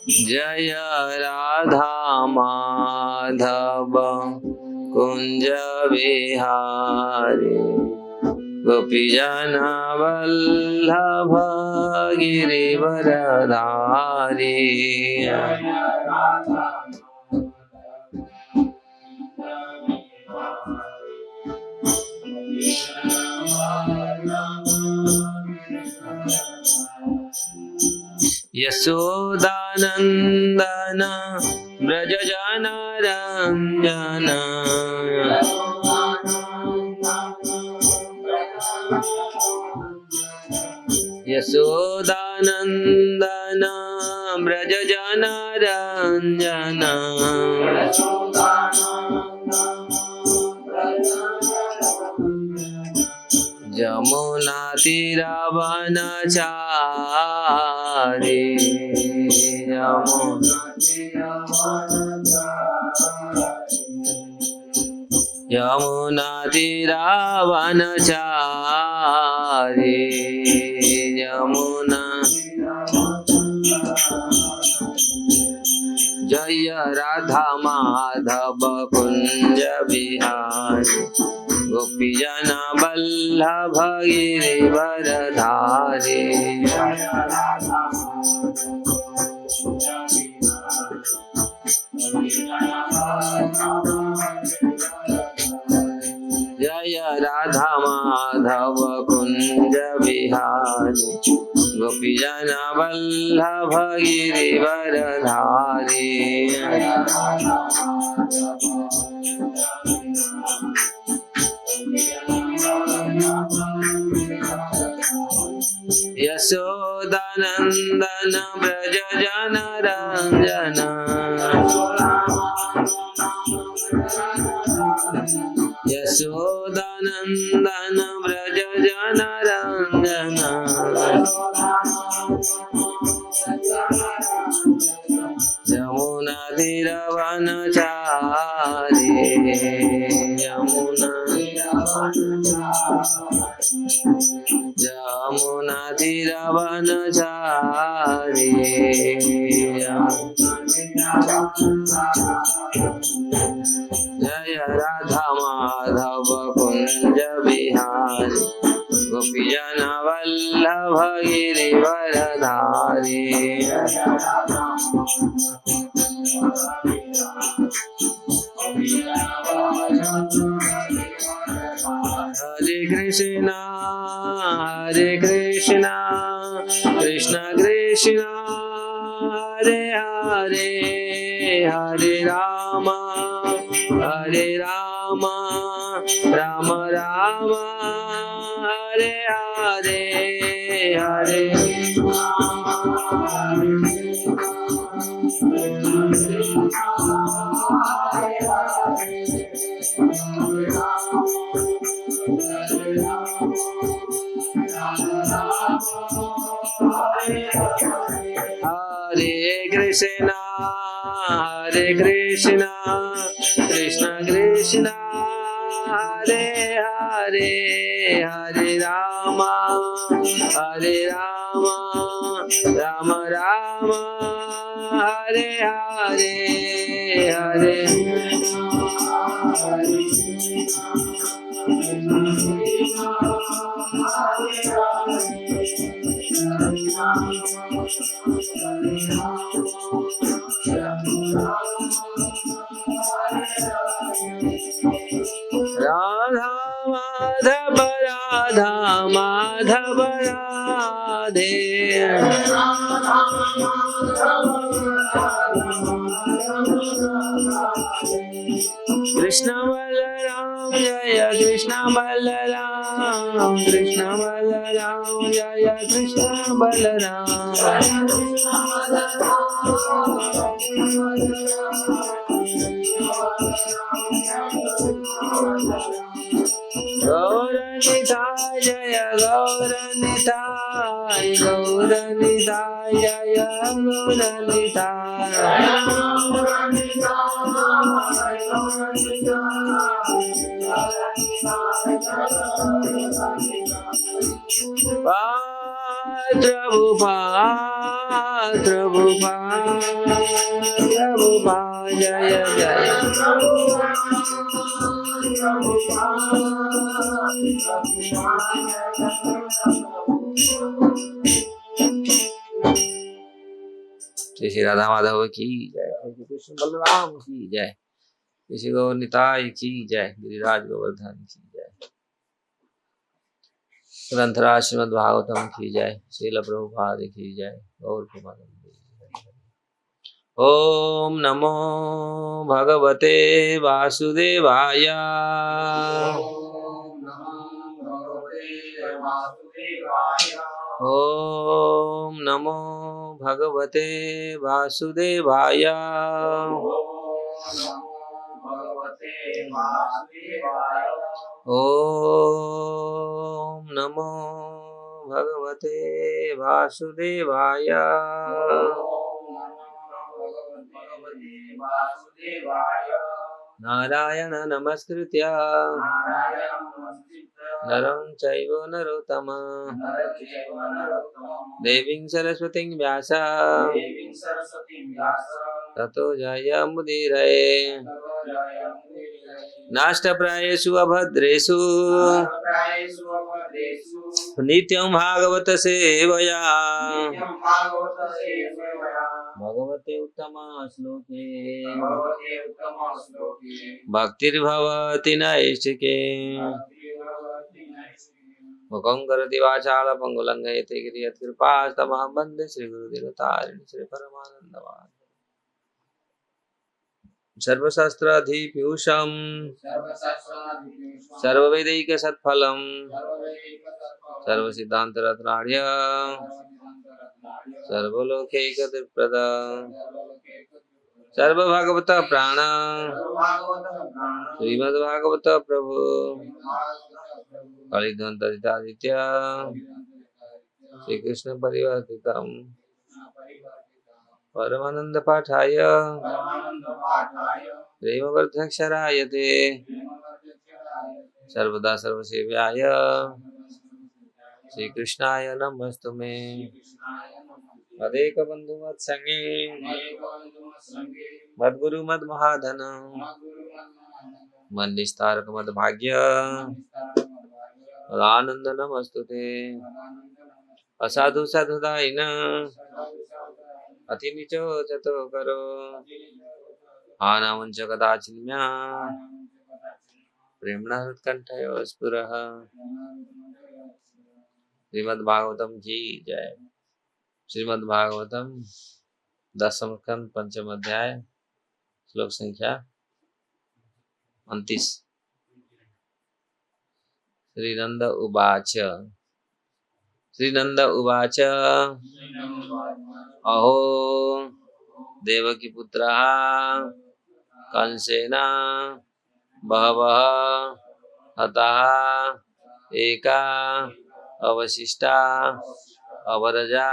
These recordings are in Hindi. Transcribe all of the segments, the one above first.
जय राधा माधव कुंज विहारी गोपीजन वल्लभ गिरिवरधारी। यशोदानंदन ब्रज जन रंजन यशोदानंदन ब्रज जन रंजन जमुना तीरवनचारी यमुना तीरवनचारी यमुना। जय राधा माधव कुंज विहारी गोपीजन वल्लभ गिरिवरधारी। जय राधा माधव कुंज विहारी गोपीजन वल्लभ गिरिवरधारी। यशोदानंदन ब्रज जन रंजन यशोदानंदन ब्रज जन रंजन यमुना तीरवनचारी यमुना तीरवनचारी। जय राधा माधव कुंज विहारी गोपीजन वल्लभ गिरिवरधारी। हरे कृष्णा कृष्ण कृष्ण हरे हरे हरे राम राम राम हरे हरे हरे। हरे कृष्णा कृष्ण कृष्ण हरे हरे हरे राम राम राम हरे हरे हरे। राधा माधव राधे कृष्ण बलराम जय कृष्ण बलराम जय कृष्ण बलराम। गौरनिताय जय गौरनिताय जय गौरनिताय। प्रभुपाद जय जय श्री श्री राधा माधव की जय, श्री कृष्ण बलराम की जय, श्री गौर निताय की जय, गिरिराज गोवर्धन की जय, ग्रंथराज श्रीमद् भागवतम की जय, श्रील प्रभुपाद की जय, गौर प्रेमानंद। ओम नमो भगवते वासुदेवाय। ओम नमो भगवते वासुदेवाय। ओम नमो भगवते वासुदेवाय। नारायण नमस्कृत्य नरं चैव नरोत्तमं देवीं सरस्वतीं व्यास ततो जयमुदीरये। नाष्टप्रायेषु अभद्रेषु नित्यं भागवत सेवया भगवते उत्तम श्लोके भक्तिर्भवति नैष्ठिके। मुखं करोति वाचालं पङ्गुं लङ्घयते गिरिं यत्कृपातमहं वन्दे श्रीगुरुदेवतारिणं श्रीपरमानन्दमाधवं। सर्वशास्त्राधिपीयूषं सर्ववेदैकसत्फलं सर्वसिद्धान्तरत्नाढ्यं सर्वलोकैकदृक्पदं सर्वभागवतः प्राण श्रीमद्भागवत प्रभु कलिध्वंतदितादित्य श्रीकृष्ण परिवर्तितम् परमानंद पाठाय प्रेमवर्धक्षराय ते सर्वदा सर्वसेव्याय श्रीकृष्णाय नमस्तुमे। मदेक बंधु मत संगे मद्गुरु मद महाधन मन निस्तारक मद भाग्य आनंद नमस्तुते। असाधु साधुदायिन अति नीचो चतो करो आनावंच कदाचिन्या प्रेमणा हृत्कंठयो स्फुरः। श्रीमद्भागवतम की जय। श्रीमद्भागवतम 10th स्कंद 5th अध्याय श्लोक संख्या 29। श्रीनंद उवाच श्रीनंद उवाच अहो देवकी पुत्रः कंसेन बहवः हताः एका अवशिष्टा अवरजा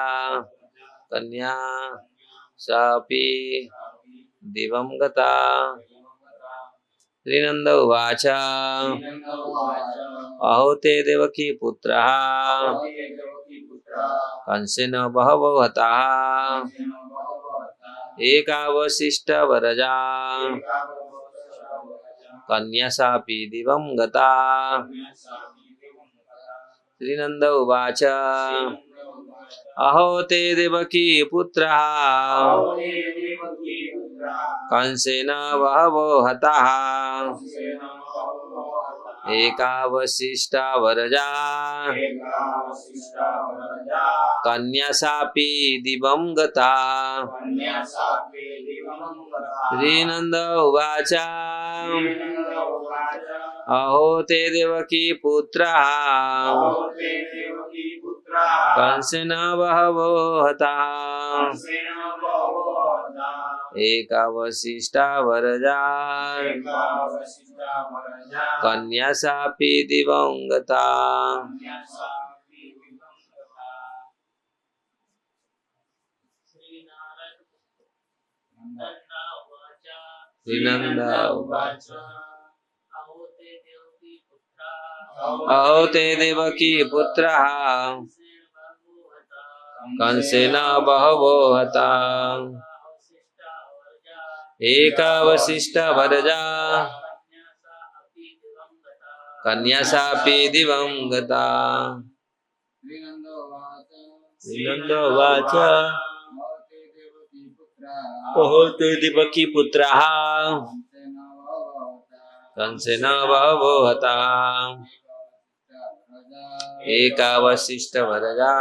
कन्या सापि दिवं गता। श्रीनंद उवाच अहो ते देवकी पुत्रः कंसेन बहवो हताः एकावशिष्टा वरजा कन्या सापि दिवं गता। श्रीनंद उवाच अहो ते देवकी पुत्रः कंसेन बहवो हताः एकावशिष्टा वरजा कन्या सापि दिवं गता। श्रीनंद उवाच अहो ते देवकी पुत्रः कंसेन बहवो हताः एकावशिष्टा वरजा कन्या सापि दिवं गता। श्रीनंद उवाच अहो ते देवकी पुत्रः कंसेन बहवो हता एकावशिष्ट वरजा कन्या सापि दिवं गता श्रीनन्दोवाच ओहोते देवकी पुत्रः कंसेन बहवो हता एकावशिष्ट वरजा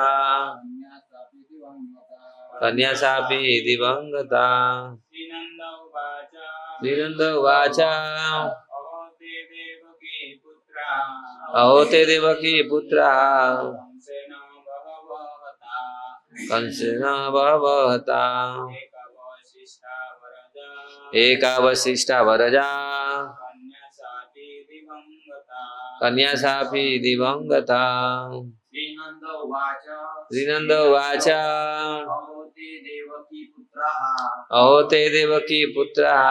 कन्या सापि दिवं गता श्रीनन्दोवाच अहोते देवकी पुत्रः कंसेन बहवो हता एकावशिष्ट वरजा कन्या सापि दिवं गता श्रीनन्दोवाच अहोते देवकी पुत्रः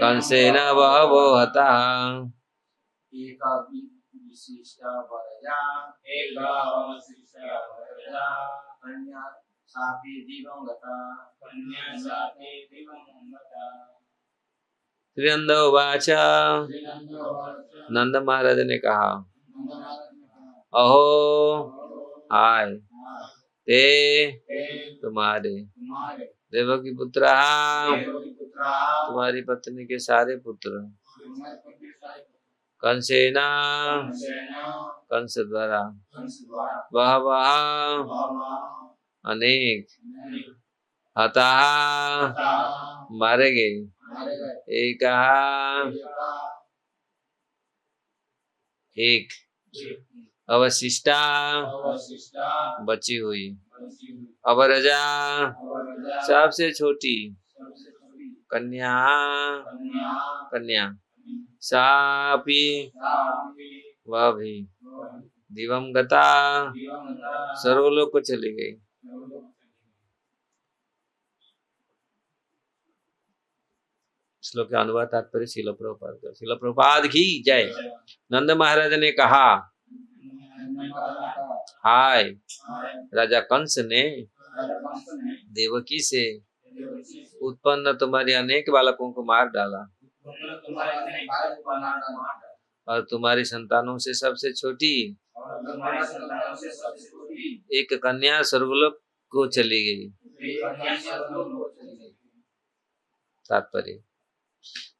कंसेन बहवो हतः श्रीनन्दोवाच नंद महाराज ने कहा अहो हाय ते तुम्हारे देवकी पुत्र तुम्हारी पत्नी के सारे पुत्र कंसेना कंस द्वारा बहवः अनेक हतः मारे गए एक अवशिष्टा बची हुई अवरजा सबसे छोटी कन्या सापी वह भी दिवं गता सर्वलोक को चली गई। श्लोक का अनुवाद तात्पर्य श्रील प्रभुपाद की जय। नंद महाराज ने कहा हाय राजा कंस ने देवकी से उत्पन्न तुम्हारे अनेक बालकों को मार डाला और तुम्हारी संतानों से सबसे छोटी एक कन्या स्वर्गलोक को चली गई। तात्पर्य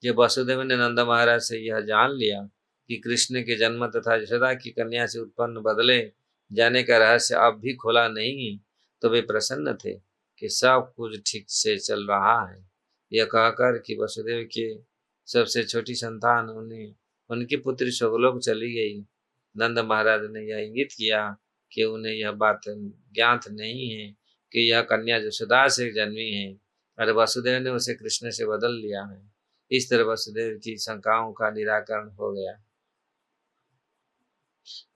जब वसुदेव ने नंद महाराज से यह जान लिया कि कृष्ण के जन्म तथा यशोदा की कन्या से उत्पन्न बदले जाने का रहस्य अब भी खोला नहीं, तो वे प्रसन्न थे कि सब कुछ ठीक से चल रहा है। यह कहकर कि वसुदेव के सबसे छोटी संतान उनकी पुत्री स्वर्गलोक चली गई, नंद महाराज ने यह इंगित किया कि उन्हें यह बात ज्ञात नहीं है कि यह कन्या यशोदा से जन्मी है और वसुदेव ने उसे कृष्ण से बदल लिया है। इस तरह वसुदेव की शंकाओं का निराकरण हो गया।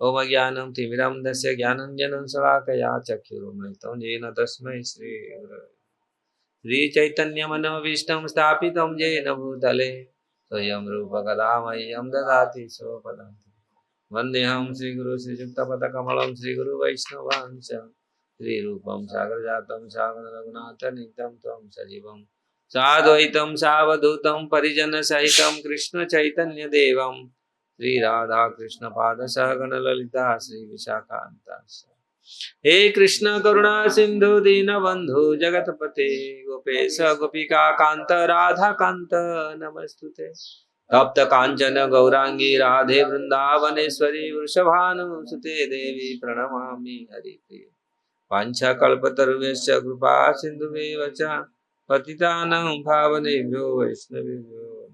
ओम ज्ञानम तिमिरान्धस्य ज्ञानांजनं शलाकया चक्षुरुन्मिलितं येन तस्मै श्री चैतन्यमनोभीष्टं स्थापितं येन भूतले स्वयं रूपकदा मह्यं ददाति स्वपदान्ति। वन्देऽहं श्रीगुरु श्रीयुक्तपदकमलं श्रीगुरु वैष्णवांश श्रीरूपं सागरजातं सागर रघुनाथनित्यं त्वं सजीवं साद्वैतं सावधूतं परिजन सहितं कृष्ण चैतन्य देवं श्री राधा कृष्ण पाद सहगण ललिता श्री विशाखान्ता। हे कृष्ण करुणा सिंधु दीनबंधु जगतपते गोपेश गोपिका कांत राधा कांत नमस्तुते। तप्त कांचन गौरांगी राधे वृंदावनेश्वरी वृषभानुसुते देवी प्रणमामि हरिप्रिये। वाञ्छाकल्पतरुभ्यश्च कृपा सिन्धुभ्येव च पतितानां पावनेभ्यो वैष्णवेभ्यो।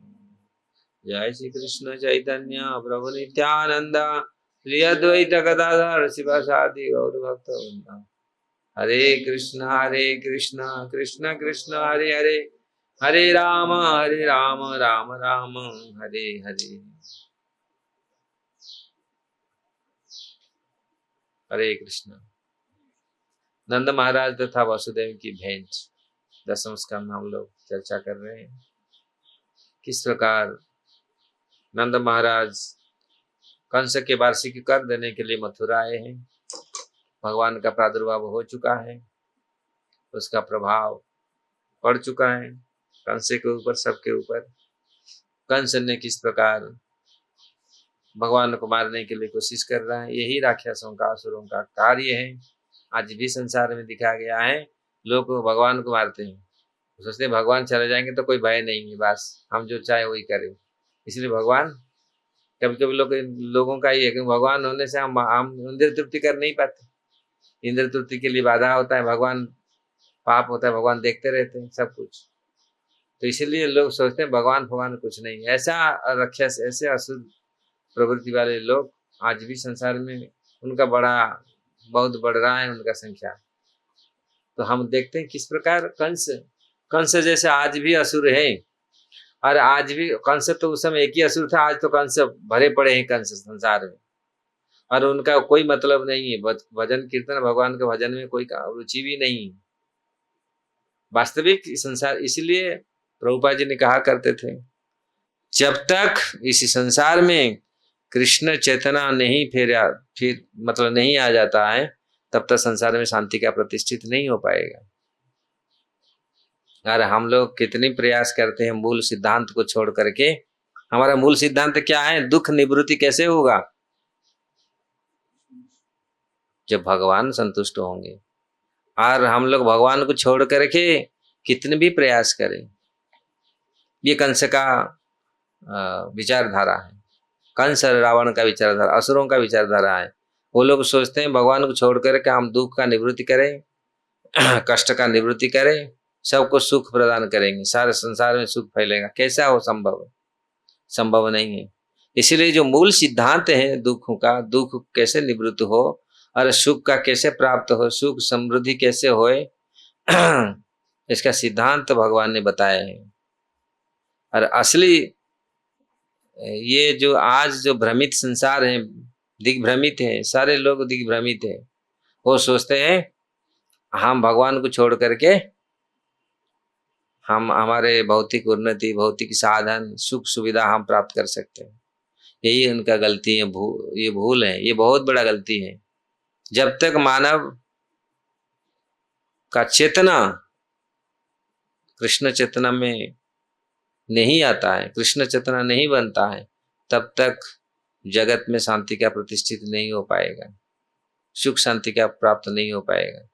जय श्री कृष्ण चैतन्य प्रभु नित्यानंद श्री अद्वैत गदाधर शिवासादि गौर भक्तवृंद। हरे कृष्ण कृष्ण कृष्ण हरे हरे हरे राम राम राम हरे हरे। हरे कृष्ण। नंद महाराज तथा वसुदेव की भेंट दसम स्कंद में हम लोग चर्चा कर रहे हैं। किस प्रकार नंद महाराज कंस के वार्षिक कर देने के लिए मथुरा आए हैं। भगवान का प्रादुर्भाव हो चुका है, उसका प्रभाव पड़ चुका है कंस के ऊपर, सबके ऊपर। कंस ने किस प्रकार भगवान को मारने के लिए कोशिश कर रहा है, यही राक्षसों का, असुरों का कार्य है। आज भी संसार में दिखाया गया है, लोग भगवान को मारते हैं, सोचते हैं भगवान चले जाएंगे तो कोई भय नहीं है, बस हम जो चाहे वही करें। इसलिए भगवान, कभी कभी लोगों का ये है कि भगवान होने से हम इंद्र तृप्ति कर नहीं पाते, इंद्र तृप्ति के लिए बाधा होता है, भगवान पाप होता है, भगवान देखते रहते हैं सब कुछ। तो इसीलिए लोग सोचते हैं भगवान कुछ नहीं। ऐसा राक्षस, ऐसे असुर प्रवृत्ति वाले लोग आज भी संसार में, उनका बहुत बढ़ रहा है उनका संख्या। तो हम देखते हैं किस प्रकार कंस जैसे आज भी असुर है। और आज भी कंस, तो उस समय एक ही असुर था, आज तो कंस भरे पड़े हैं कंस संसार में, और उनका कोई मतलब नहीं है। भजन कीर्तन, भगवान के भजन में कोई रुचि भी नहीं है वास्तविक संसार। इसलिए प्रभुपाद जी ने कहा करते थे, जब तक इस संसार में कृष्ण चेतना नहीं फिर मतलब नहीं आ जाता है, तब तक संसार में शांति का प्रतिष्ठित नहीं हो पाएगा। यार हम लोग कितनी प्रयास करते हैं मूल सिद्धांत को छोड़ करके। हमारा मूल सिद्धांत क्या है? दुख निवृत्ति कैसे होगा? जब भगवान संतुष्ट होंगे। और हम लोग भगवान को छोड़ करके कितने भी प्रयास करें, ये कंस का विचारधारा है, कंस और रावण का विचारधारा, असुरों का विचारधारा है। वो लोग सोचते हैं भगवान को छोड़ करके हम दुख का निवृत्ति करें, कष्ट का निवृत्ति करें, सबको सुख प्रदान करेंगे, सारे संसार में सुख फैलेगा। कैसा हो संभव? संभव नहीं है। इसलिए जो मूल सिद्धांत है दुखों का, दुख कैसे निवृत्त हो और सुख का कैसे प्राप्त हो, सुख समृद्धि कैसे होए, इसका सिद्धांत भगवान ने बताया है। और असली ये जो आज जो भ्रमित संसार है, दिग्भ्रमित है, सारे लोग दिग्भ्रमित है। वो सोचते हैं हम भगवान को छोड़ करके हम हमारे भौतिक उन्नति, भौतिक साधन, सुख सुविधा हम प्राप्त कर सकते हैं। यही उनका गलती है, ये भूल है, ये बहुत बड़ा गलती है। जब तक मानव का चेतना कृष्ण चेतना में नहीं आता है, कृष्ण चेतना नहीं बनता है, तब तक जगत में शांति का प्रतिष्ठित नहीं हो पाएगा, सुख शांति का प्राप्त नहीं हो पाएगा।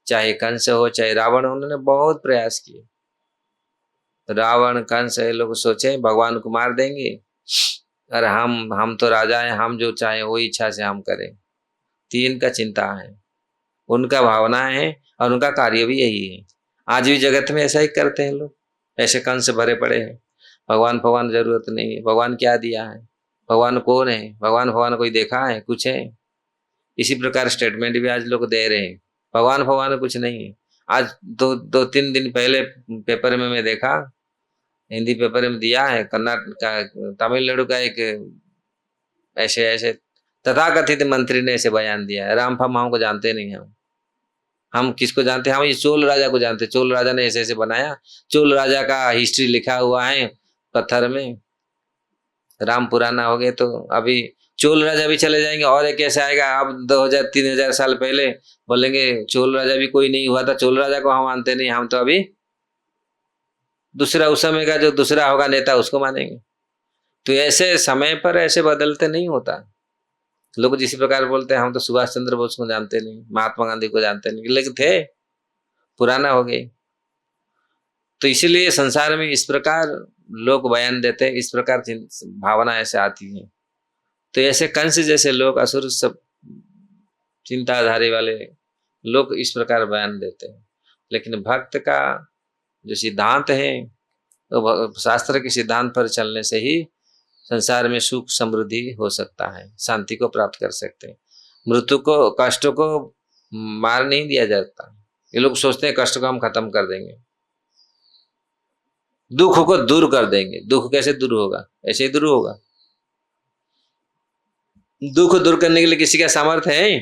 चाहे कंस हो चाहे रावण, उन्होंने बहुत प्रयास किए। रावण, कंस, ये लोग सोचे भगवान को मार देंगे और हम तो राजा हैं, हम जो चाहे वो इच्छा से हम करें। तीन का चिंता है, उनका भावना है और उनका कार्य भी यही है। आज भी जगत में ऐसा ही करते हैं लोग, ऐसे कंस भरे पड़े हैं। भगवान जरूरत नहीं है, भगवान क्या दिया है, भगवान कौन है, भगवान कोई देखा है, कुछ है? इसी प्रकार स्टेटमेंट भी आज लोग दे रहे हैं, भगवान कुछ नहीं है। आज दो तीन दिन पहले पेपर में मैं देखा, हिंदी पेपर में दिया है, कर्नाटक का, तमिलनाडु का एक ऐसे तथाकथित मंत्री ने ऐसे बयान दिया है। रामफाम हमको जानते नहीं, हम किसको जानते हैं? हम ये चोल राजा को जानते। चोल राजा ने ऐसे ऐसे बनाया, चोल राजा का हिस्ट्री लिखा हुआ है पत्थर में। राम पुराना हो गए तो अभी चोल राजा भी चले जाएंगे और एक ऐसा आएगा, अब 2000-3000 साल पहले बोलेंगे चोल राजा भी कोई नहीं हुआ था, चोल राजा को हम मानते नहीं, हम तो अभी दूसरा उस समय का जो दूसरा होगा नेता उसको मानेंगे। तो ऐसे समय पर ऐसे बदलते नहीं होता। लोग जिस प्रकार बोलते हैं हम तो सुभाष चंद्र बोस को जानते नहीं, महात्मा गांधी को जानते नहीं, लेकिन थे, पुराना हो गए। तो इसीलिए संसार में इस प्रकार लोग बयान देते हैं, इस प्रकार भावना ऐसे आती है। तो ऐसे कंस जैसे लोग, असुर सब चिंताधारी वाले लोग इस प्रकार बयान देते हैं। लेकिन भक्त का जो सिद्धांत है, तो शास्त्र के सिद्धांत पर चलने से ही संसार में सुख समृद्धि हो सकता है, शांति को प्राप्त कर सकते हैं। मृत्यु को, कष्ट को मार नहीं दिया जाता। ये लोग सोचते हैं कष्ट को हम खत्म कर देंगे, दुख को दूर कर देंगे। दुख कैसे दूर होगा? ऐसे ही दूर होगा? दुख दूर करने के लिए किसी का सामर्थ्य है?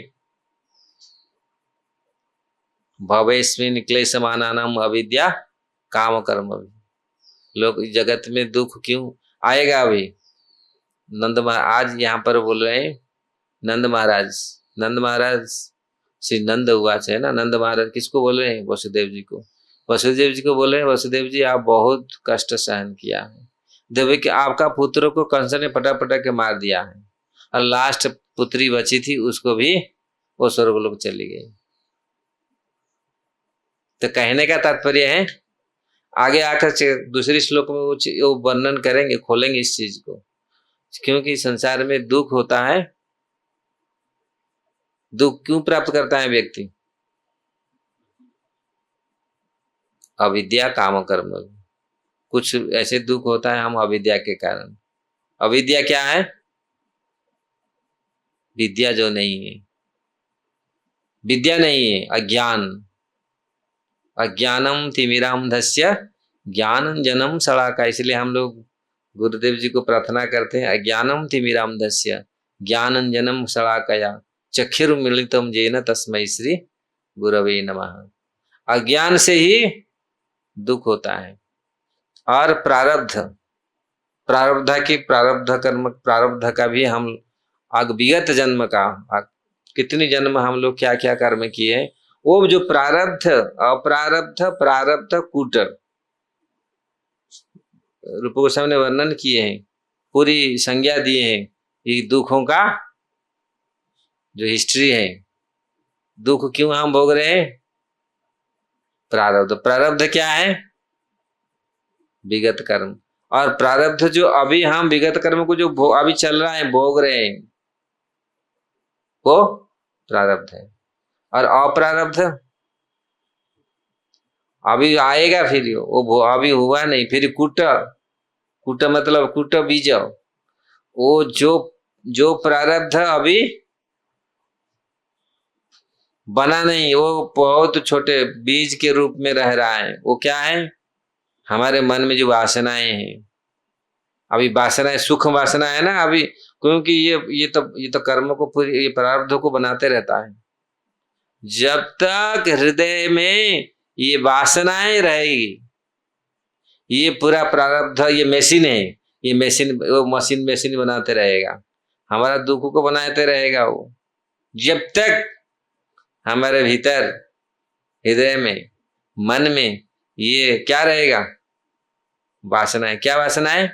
भवेस्मिन् क्लेशमानानाम अविद्या काम कर्म। लोग जगत में दुख क्यों आएगा? अभी आज यहाँ पर बोल रहे हैं नंद महाराज श्री नंद उवाच है ना। नंद महाराज किसको बोल रहे हैं? वसुदेव जी को। वसुदेव जी को बोल रहे हैं, वसुदेव जी आप बहुत कष्ट सहन किया है। देवी कि आपका पुत्र को कंस ने पटा पटा के मार दिया है, और लास्ट पुत्री बची थी, उसको भी वो स्वर्गलोक चली गई। तो कहने का तात्पर्य है, आगे आकर दूसरे श्लोक में वो वर्णन करेंगे, खोलेंगे इस चीज को, क्योंकि संसार में दुख होता है। दुख क्यों प्राप्त करता है व्यक्ति? अविद्या काम कर्म। कुछ ऐसे दुख होता है हम अविद्या के कारण। अविद्या क्या है? विद्या जो नहीं है, विद्या नहीं है, अज्ञान। अज्ञानम तिमिरांधस्य ज्ञानंजनम शलाका। इसलिए हम लोग गुरुदेव जी को प्रार्थना करते हैं, अज्ञानम तिमिरांधस्य ज्ञानंजनम शलाकया चक्षुर्मिलितम येन तस्मै श्री गुरवे नमः। अज्ञान से ही दुख होता है। और प्रारब्ध, प्रारब्ध कर्म, प्रारब्ध का भी हम विगत जन्म का कितनी जन्म हम लोग क्या क्या कर्म किए, वो जो प्रारब्ध, अप्रारब्ध, प्रारब्ध, कूट, रूप गोस्वामी ने वर्णन किए हैं, पूरी संज्ञा दिए हैं ये दुखों का जो हिस्ट्री है। दुख क्यों हम भोग रहे हैं? प्रारब्ध। प्रारब्ध क्या है? विगत कर्म। और प्रारब्ध जो अभी हम विगत कर्म को जो अभी चल रहा है, भोग रहे हैं, वो प्रारब्ध है। और अप्रारब्ध अभी आएगा, फिर वो अभी हुआ नहीं, फिर कूट मतलब कूट बीज, वो जो प्रारब्ध अभी बना नहीं, वो बहुत छोटे बीज के रूप में रह रहा है। वो क्या है? हमारे मन में जो वासनाएं हैं, अभी वासनाएं सुख वासना है ना अभी, क्योंकि ये तो कर्म को पूरी, ये प्रारब्ध को बनाते रहता है। जब तक हृदय में ये वासनाएं रहेगी, ये पूरा प्रारब्ध, ये मशीन है, ये मशीन बनाते रहेगा, हमारा दुख को बनाते रहेगा वो। जब तक हमारे भीतर हृदय में, मन में ये क्या रहेगा? वासनाएं। क्या वासनाएं?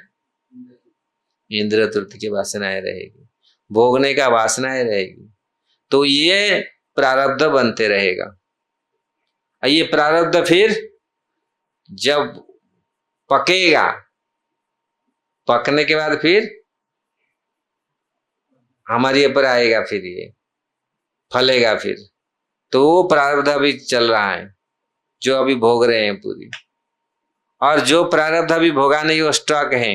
इंद्रिय तृप्ति की वासनाएं रहेगी, भोगने का वासनाएं रहेगी, तो ये प्रारब्ध बनते रहेगा। ये प्रारब्ध फिर जब पकेगा, पकने के बाद फिर हमारे ऊपर आएगा, फिर ये फलेगा फिर। तो वो प्रारब्ध अभी चल रहा है जो अभी भोग रहे हैं पूरी। और जो प्रारब्ध अभी भोगा नहीं, वो स्टॉक है।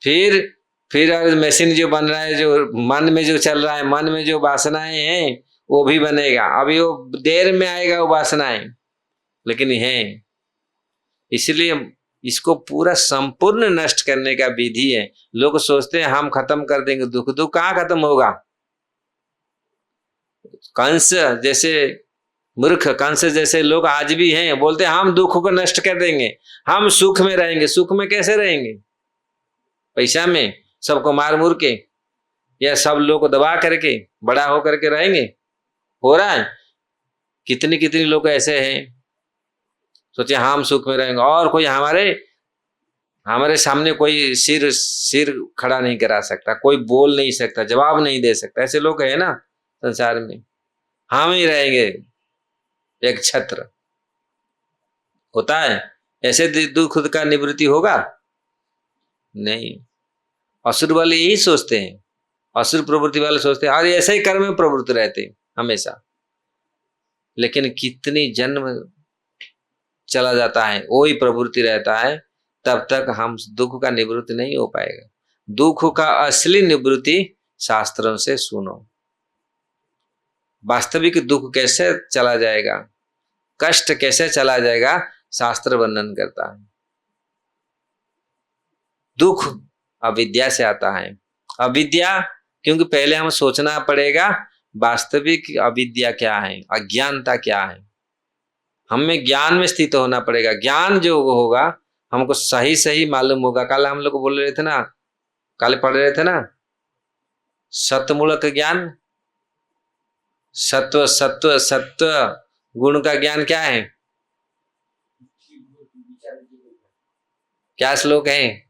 फिर मशीन जो बन रहा है, जो मन में जो चल रहा है, मन में जो वासनाएं हैं, वो भी बनेगा। अभी वो देर में आएगा वो वासनाएं, लेकिन है। इसलिए इसको पूरा संपूर्ण नष्ट करने का विधि है। लोग सोचते हैं हम खत्म कर देंगे दुख। दुख कहाँ खत्म होगा? कंस जैसे मूर्ख, कंस जैसे लोग आज भी हैं, बोलते हैं हम दुख को नष्ट कर देंगे, हम सुख में रहेंगे। सुख में कैसे रहेंगे? पैसा में सबको मार मुर के, या सब लोग को दबा करके बड़ा होकर के रहेंगे? हो रहा है। कितनी कितनी लोग ऐसे हैं, सोचे हम सुख में रहेंगे, और कोई हमारे सामने कोई सिर खड़ा नहीं करा सकता, कोई बोल नहीं सकता, जवाब नहीं दे सकता। ऐसे लोग हैं ना संसार में। हम ही रहेंगे एक छत्र। होता है ऐसे? दुख का निवृत्ति होगा नहीं। असुर वाले यही सोचते हैं, असुर प्रवृत्ति वाले सोचते हैं, और ऐसे ही कर्म में प्रवृत्त रहते हैं हमेशा। लेकिन कितनी जन्म चला जाता है, वही प्रवृत्ति रहता है, तब तक हम दुख का निवृत्ति नहीं हो पाएगा। दुख का असली निवृत्ति शास्त्रों से सुनो। वास्तविक दुख कैसे चला जाएगा, कष्ट कैसे चला जाएगा, शास्त्र वर्णन करता है। दुख अविद्या से आता है। अविद्या, क्योंकि पहले हम सोचना पड़ेगा वास्तविक अविद्या क्या है, अज्ञानता क्या है। हमें ज्ञान में स्थित होना पड़ेगा। ज्ञान जो होगा हमको सही सही मालूम होगा। कल हम लोग बोल रहे थे ना, कल पढ़ रहे थे ना, सत्मूलक ज्ञान, सत्व सत्व सत्व गुण का ज्ञान क्या है? क्या श्लोक है?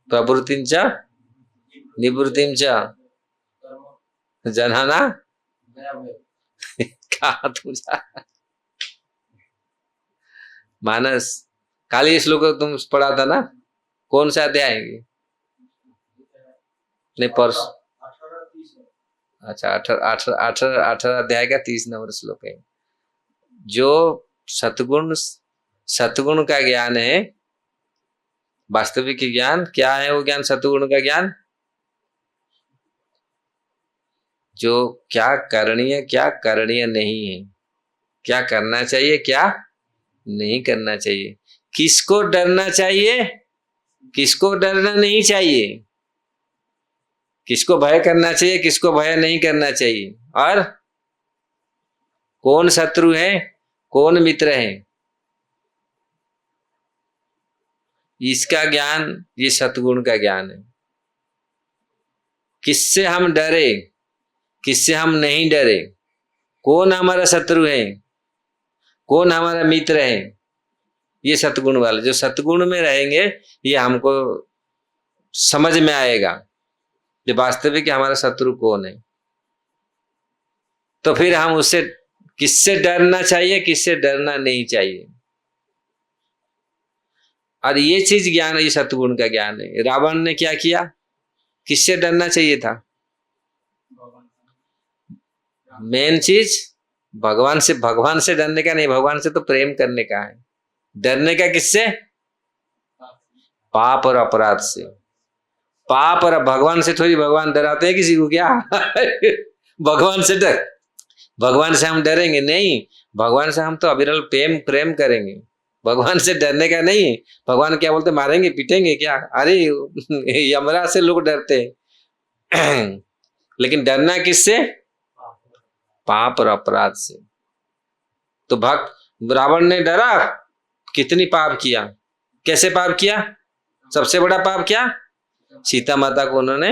प्रवृत्तिंच निवृत्तिंच जनाना कहा तुझा मानस। कल ये श्लोक तुम पढ़ा था ना, कौन सा अध्याय है? नहीं परस, अच्छा 18 अध्याय का 30 नंबर श्लोक है। जो सतगुण का ज्ञान है, वास्तविक ज्ञान क्या है? वो ज्ञान सतगुण का ज्ञान, जो क्या करणीय क्या करणीय नहीं है, क्या करना चाहिए क्या नहीं करना चाहिए, किसको डरना चाहिए किसको डरना नहीं चाहिए, किसको भय करना चाहिए किसको भय नहीं करना चाहिए, और कौन शत्रु है कौन मित्र है, इसका ज्ञान ये सतगुण का ज्ञान है। किससे हम डरे किससे हम नहीं डरे, कौन हमारा शत्रु है कौन हमारा मित्र है, ये सतगुण वाले जो सतगुण में रहेंगे ये हमको समझ में आएगा कि वास्तविक हमारा शत्रु कौन है। तो फिर हम उससे किससे डरना चाहिए किससे डरना नहीं चाहिए, और ये चीज ज्ञान ये सतगुण का ज्ञान है। रावण ने क्या किया, किससे डरना चाहिए था? मेन चीज भगवान से डरने का नहीं, भगवान से तो प्रेम करने का है। डरने का किससे? पाप और अपराध से। पाप और भगवान से थोड़ी भगवान डराते हैं किसी को क्या? भगवान से डर, भगवान से हम डरेंगे नहीं, भगवान से हम तो अविरल प्रेम करेंगे, भगवान से डरने का नहीं। भगवान क्या बोलते, मारेंगे पीटेंगे क्या? अरे यमराज से लोग डरते हैं। लेकिन डरना किससे? पाप और अपराध से। तो भक्त रावण ने डरा, कितनी पाप किया, कैसे पाप किया? सबसे बड़ा पाप क्या? सीता माता को उन्होंने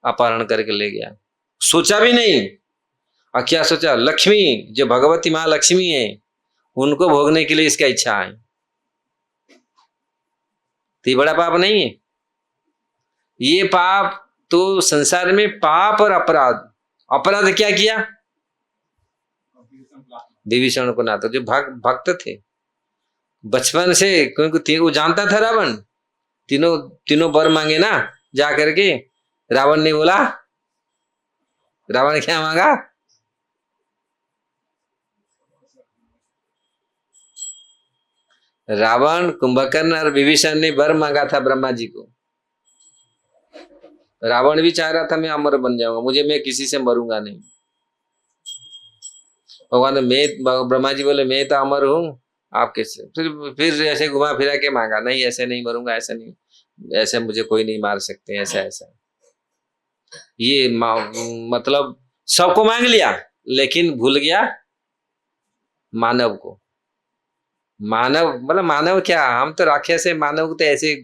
अपहरण करके ले गया, सोचा भी नहीं। और क्या सोचा? लक्ष्मी जो भगवती माँ लक्ष्मी है उनको भोगने के लिए इसका इच्छा है, तो ये बड़ा पाप नहीं है? ये पाप तो संसार में पाप और अपराध, अपराध क्या किया? विभीषण को ना, तो जो भक्त थे बचपन से, क्योंकि वो जानता था रावण तीनों वर मांगे ना जा करके। रावण ने बोला, रावण क्या मांगा? रावण कुंभकर्ण और विभीषण ने वर मांगा था ब्रह्मा जी को। रावण भी चाह रहा था मैं अमर बन जाऊंगा, मैं किसी से मरूंगा नहीं। भगवान ब्रह्मा जी बोले मैं तो अमर हूं, आप कैसे? फिर ऐसे घुमा फिरा के मांगा, नहीं ऐसे नहीं मरूंगा, ऐसे नहीं, ऐसे मुझे कोई नहीं मार सकते, ऐसा ऐसा। ये मतलब सबको मांग लिया लेकिन भूल गया मानव को। मानव मतलब मानव क्या, हम तो राक्षस है, मानव को तो ऐसे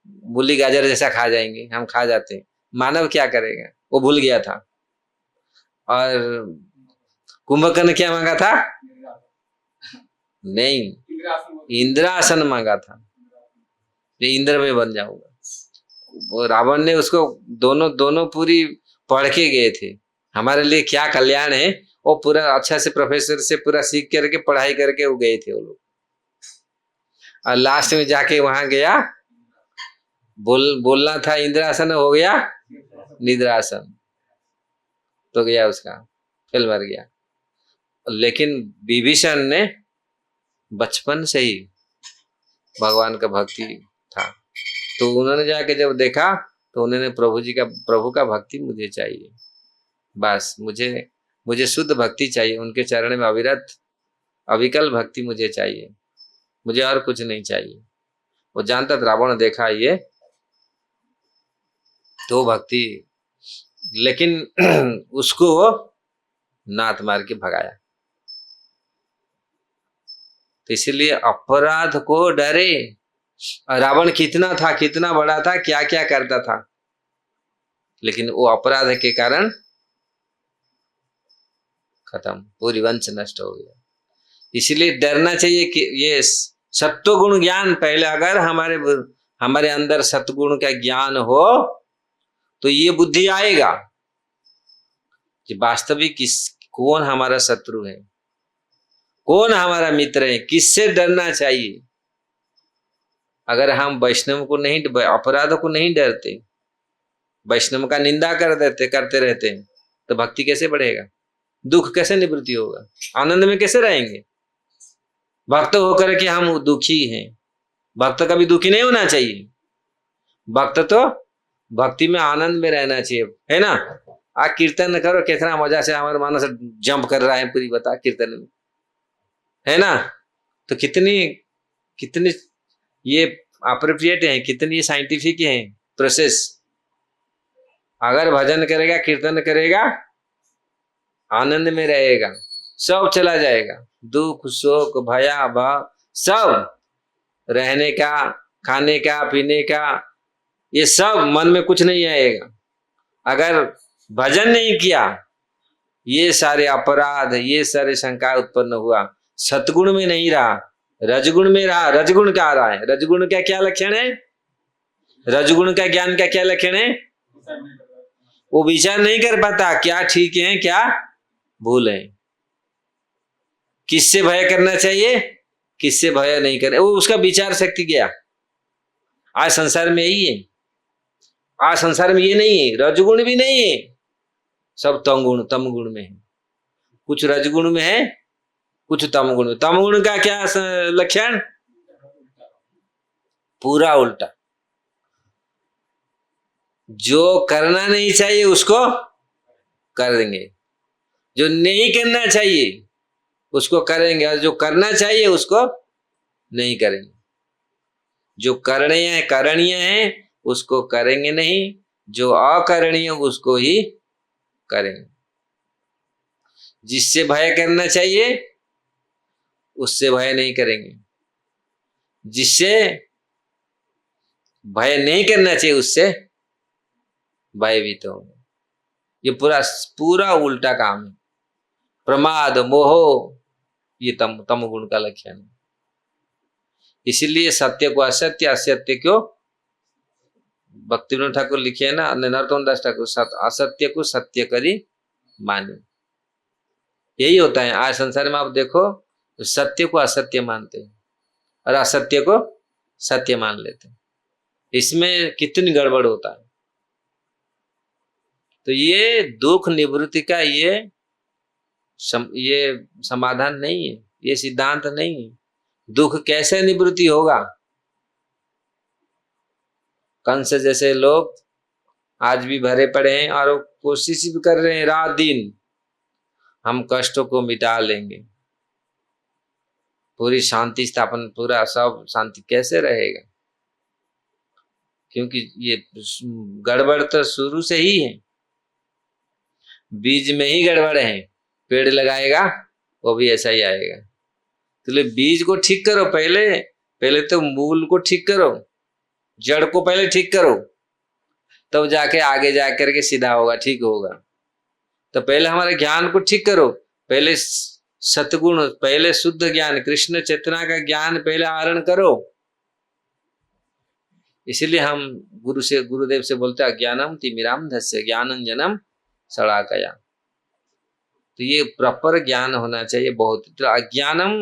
मूली गाजर जैसा खा जाएंगे, हम खा जाते हैं, मानव क्या करेगा, वो भूल गया था। और कुंभकर्ण ने क्या मांगा था? नहीं, इंद्रासन मांगा था, इंद्र में बन जाऊंगा। वो रावण ने उसको दोनों पूरी पढ़ के गए थे, हमारे लिए क्या कल्याण है, वो पूरा अच्छा से प्रोफेसर से पूरा सीख करके पढ़ाई करके वो गए थे वो लोग। और लास्ट में जाके वहां गया, बोलना था इंद्रासन, हो गया निद्रासन, तो गया उसका, फिर मर गया। लेकिन विभीषण ने बचपन से ही भगवान का भक्ति था, तो उन्होंने जाके जब देखा तो उन्होंने प्रभु का भक्ति मुझे चाहिए, बस मुझे शुद्ध भक्ति चाहिए, उनके चरण में अविरत अविकल भक्ति मुझे चाहिए, मुझे और कुछ नहीं चाहिए। वो जानता था रावण देखा ये तो भक्ति, लेकिन उसको नाथ मार के भगाया। तो इसीलिए अपराध को डरे रावण कितना था, कितना बड़ा था, क्या क्या करता था, लेकिन वो अपराध के कारण खत्म, पूरी वंश नष्ट हो गया। इसलिए डरना चाहिए कि ये सत्वगुण ज्ञान पहले, अगर हमारे अंदर सत्गुण का ज्ञान हो तो ये बुद्धि आएगा कि वास्तविक कौन हमारा शत्रु है, कौन हमारा मित्र है, किससे डरना चाहिए। अगर हम वैष्णव को नहीं, अपराधों को नहीं डरते, वैष्णव का निंदा करते रहते तो भक्ति कैसे बढ़ेगा, दुख कैसे निवृत्ति होगा, आनंद में कैसे रहेंगे। भक्त होकर के हम दुखी हैं, भक्त कभी दुखी नहीं होना चाहिए। भक्त तो भक्ति में आनंद में रहना चाहिए, है ना। आ कीर्तन करो, कितना मजा से हमारे मानस जंप कर रहा है पूरी, बता कीर्तन में, है ना। तो कितनी कितनी ये अप्रोप्रिएट है, कितनी साइंटिफिक है प्रोसेस। अगर भजन करेगा, कीर्तन करेगा, आनंद में रहेगा, सब चला जाएगा, दुख शोक भया भाव सब, रहने का, खाने का, पीने का, ये सब मन में कुछ नहीं आएगा। अगर भजन नहीं किया, ये सारे अपराध, ये सारे शंका उत्पन्न हुआ, सतगुण में नहीं रहा, रजगुण में रहा। रजगुण क्या आ रहा है, रजगुण का क्या लक्षण है, रजगुण का ज्ञान का क्या लक्षण है, वो विचार नहीं कर पाता क्या ठीक है क्या भूल है, किससे भय करना चाहिए, किससे भय नहीं करना, वो उसका विचार शक्ति गया। आज संसार में यही है, आज संसार में ये नहीं है, रजगुण भी नहीं है, सब तम गुण में है। कुछ रजगुण में है, कुछ तम गुण में। तम गुण का क्या लक्षण, पूरा उल्टा, जो करना नहीं चाहिए उसको कर देंगे, जो नहीं करना चाहिए उसको करेंगे, और जो करना चाहिए उसको नहीं करेंगे। जो करणीय है उसको करेंगे नहीं, जो अकरणीय उसको ही करेंगे। जिससे भय करना चाहिए उससे भय नहीं करेंगे, जिससे भय नहीं करना चाहिए उससे भयभीत होंगे। ये पूरा उल्टा काम है। प्रमाद मोह ये तम गुण का लक्षण है। इसीलिए सत्य को असत्य, असत्य को, भक्तिविनोद ठाकुर लिखे है ना, नरोत्तम दास ठाकुर, असत्य को सत्य करी माने। यही होता है आज संसार में। आप देखो, सत्य को असत्य मानते हैं और असत्य को सत्य मान लेते हैं, इसमें कितनी गड़बड़ होता है। तो ये दुख निवृत्ति का ये समाधान नहीं है, ये सिद्धांत नहीं है। दुख कैसे निवृत्ति होगा, कंस जैसे लोग आज भी भरे पड़े हैं और कोशिश भी कर रहे हैं रात दिन, हम कष्टों को मिटा लेंगे, पूरी शांति स्थापन, पूरा सब शांति कैसे रहेगा, क्योंकि ये गड़बड़ तो शुरू से ही है, बीज में ही गड़बड़ है। पेड़ लगाएगा वो भी ऐसा ही आएगा। तो बीज को ठीक करो, पहले तो मूल को ठीक करो, जड़ को पहले ठीक करो, तब जाके आगे जाकर के सीधा होगा, ठीक होगा। तो पहले हमारे ज्ञान को ठीक करो, पहले सतगुण, पहले शुद्ध ज्ञान, कृष्ण चेतना का ज्ञान पहले आहरण करो। इसीलिए हम गुरुदेव से बोलते हैं अज्ञानम तिमिराम धस्य ज्ञानंजनम सड़ाकया। तो ये प्रॉपर ज्ञान होना चाहिए बहुत। तो अज्ञानम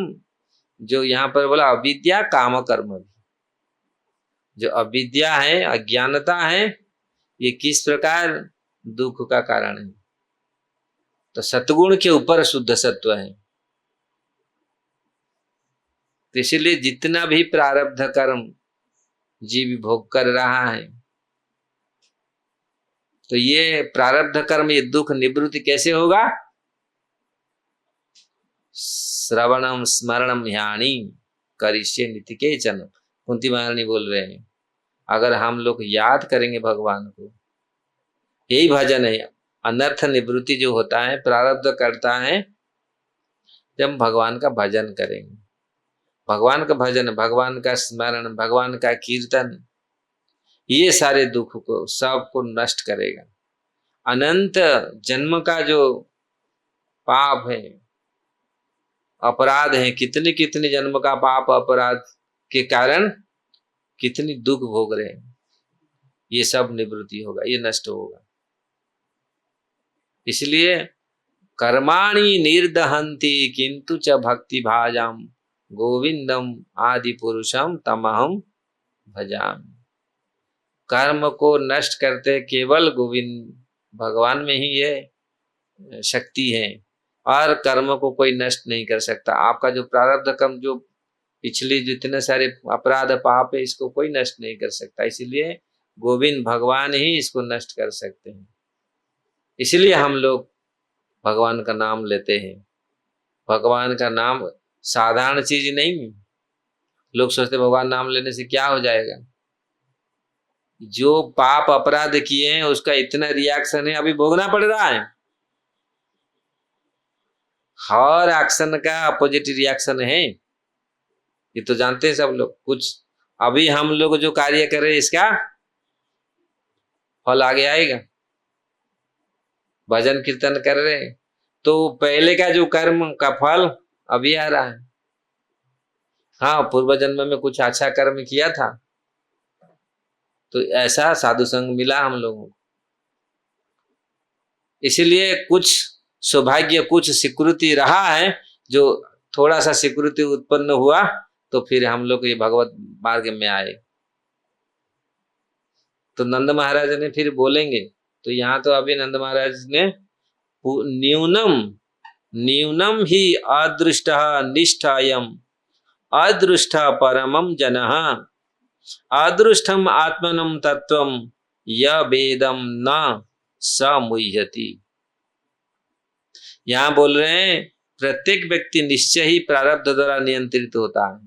जो यहाँ पर बोला, अविद्या काम कर्म, जो अविद्या है, अज्ञानता है, ये किस प्रकार दुख का कारण है। तो सतगुण के ऊपर शुद्ध सत्व है। तो इसीलिए जितना भी प्रारब्ध कर्म जीव भोग कर रहा है, तो ये प्रारब्ध कर्म, ये दुख निवृत्ति कैसे होगा, श्रवणम स्मरणम ह्याणी करिष्ये नितिकेचन। कुंती महारानी बोल रहे हैं, अगर हम लोग याद करेंगे भगवान को, यही भजन है। अनर्थ निवृत्ति जो होता है, प्रारब्ध करता है, जब भगवान का भजन करेंगे, भगवान का भजन, भगवान का स्मरण, भगवान का कीर्तन, ये सारे दुख को सबको नष्ट करेगा। अनंत जन्म का जो पाप है, अपराध है, कितने कितने जन्म का पाप अपराध के कारण कितनी दुख भोग रहे हैं, ये सब निवृत्ति होगा, ये नष्ट होगा। इसलिए कर्माणि निर्दहन्ति किंतु च भक्ति भाजाम गोविंदम आदि पुरुषम तमहम भजामि। कर्म को नष्ट करते केवल गोविंद भगवान में ही ये शक्ति है, और कर्म को कोई नष्ट नहीं कर सकता। आपका जो प्रारब्ध कर्म, जो पिछले जितने सारे अपराध पाप है, इसको कोई नष्ट नहीं कर सकता। इसलिए गोविंद भगवान ही इसको नष्ट कर सकते हैं। इसलिए हम लोग भगवान का नाम लेते हैं। भगवान का नाम साधारण चीज नहीं। लोग सोचते भगवान नाम लेने से क्या हो जाएगा। जो पाप अपराध किए हैं उसका इतना रिएक्शन है, अभी भोगना पड़ रहा है। हर एक्शन का अपोजिट रिएक्शन है, ये तो जानते हैं सब लोग। कुछ अभी हम लोग जो कार्य कर रहे हैं इसका फल आगे आएगा। भजन कीर्तन कर रहे हैं तो पहले का जो कर्म का फल अभी आ रहा है। हाँ, पूर्व जन्म में कुछ अच्छा कर्म किया था तो ऐसा साधु संग मिला हम लोगों को। इसलिए कुछ सौभाग्य, कुछ स्वीकृति रहा है, जो थोड़ा सा स्वीकृति उत्पन्न हुआ तो फिर हम लोग ये भगवत मार्ग में आए। तो नंद महाराज ने फिर बोलेंगे, तो यहाँ तो अभी नंद महाराज ने न्यूनम ही अदृष्ट निष्ठायम अदृष्ट परमम जनः अदृष्टम आत्मनम तत्वम य वेदम न समुह्यति। यहां बोल रहे हैं प्रत्येक व्यक्ति निश्चय ही प्रारब्ध द्वारा नियंत्रित होता है,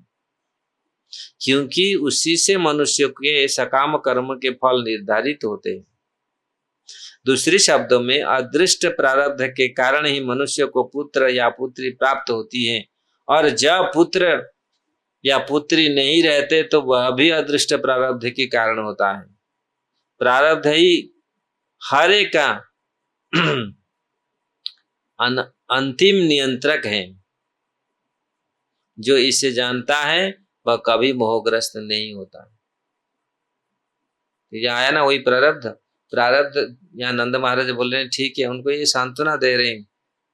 क्योंकि उसी से मनुष्य के सकाम कर्म के फल निर्धारित होते हैं। दूसरे शब्दों में अदृष्ट प्रारब्ध के कारण ही मनुष्य को पुत्र या पुत्री प्राप्त होती है, और जब पुत्र या पुत्री नहीं रहते तो वह भी अदृष्ट प्रारब्ध के कारण होता है। प्रारब्ध ही हर एक का अंतिम नियंत्रक है। जो इसे जानता है वह कभी मोहग्रस्त नहीं होता। ये आया ना वही प्रारब्ध। यहाँ नंद महाराज बोल रहे हैं, ठीक है, उनको ये सांत्वना दे रहे हैं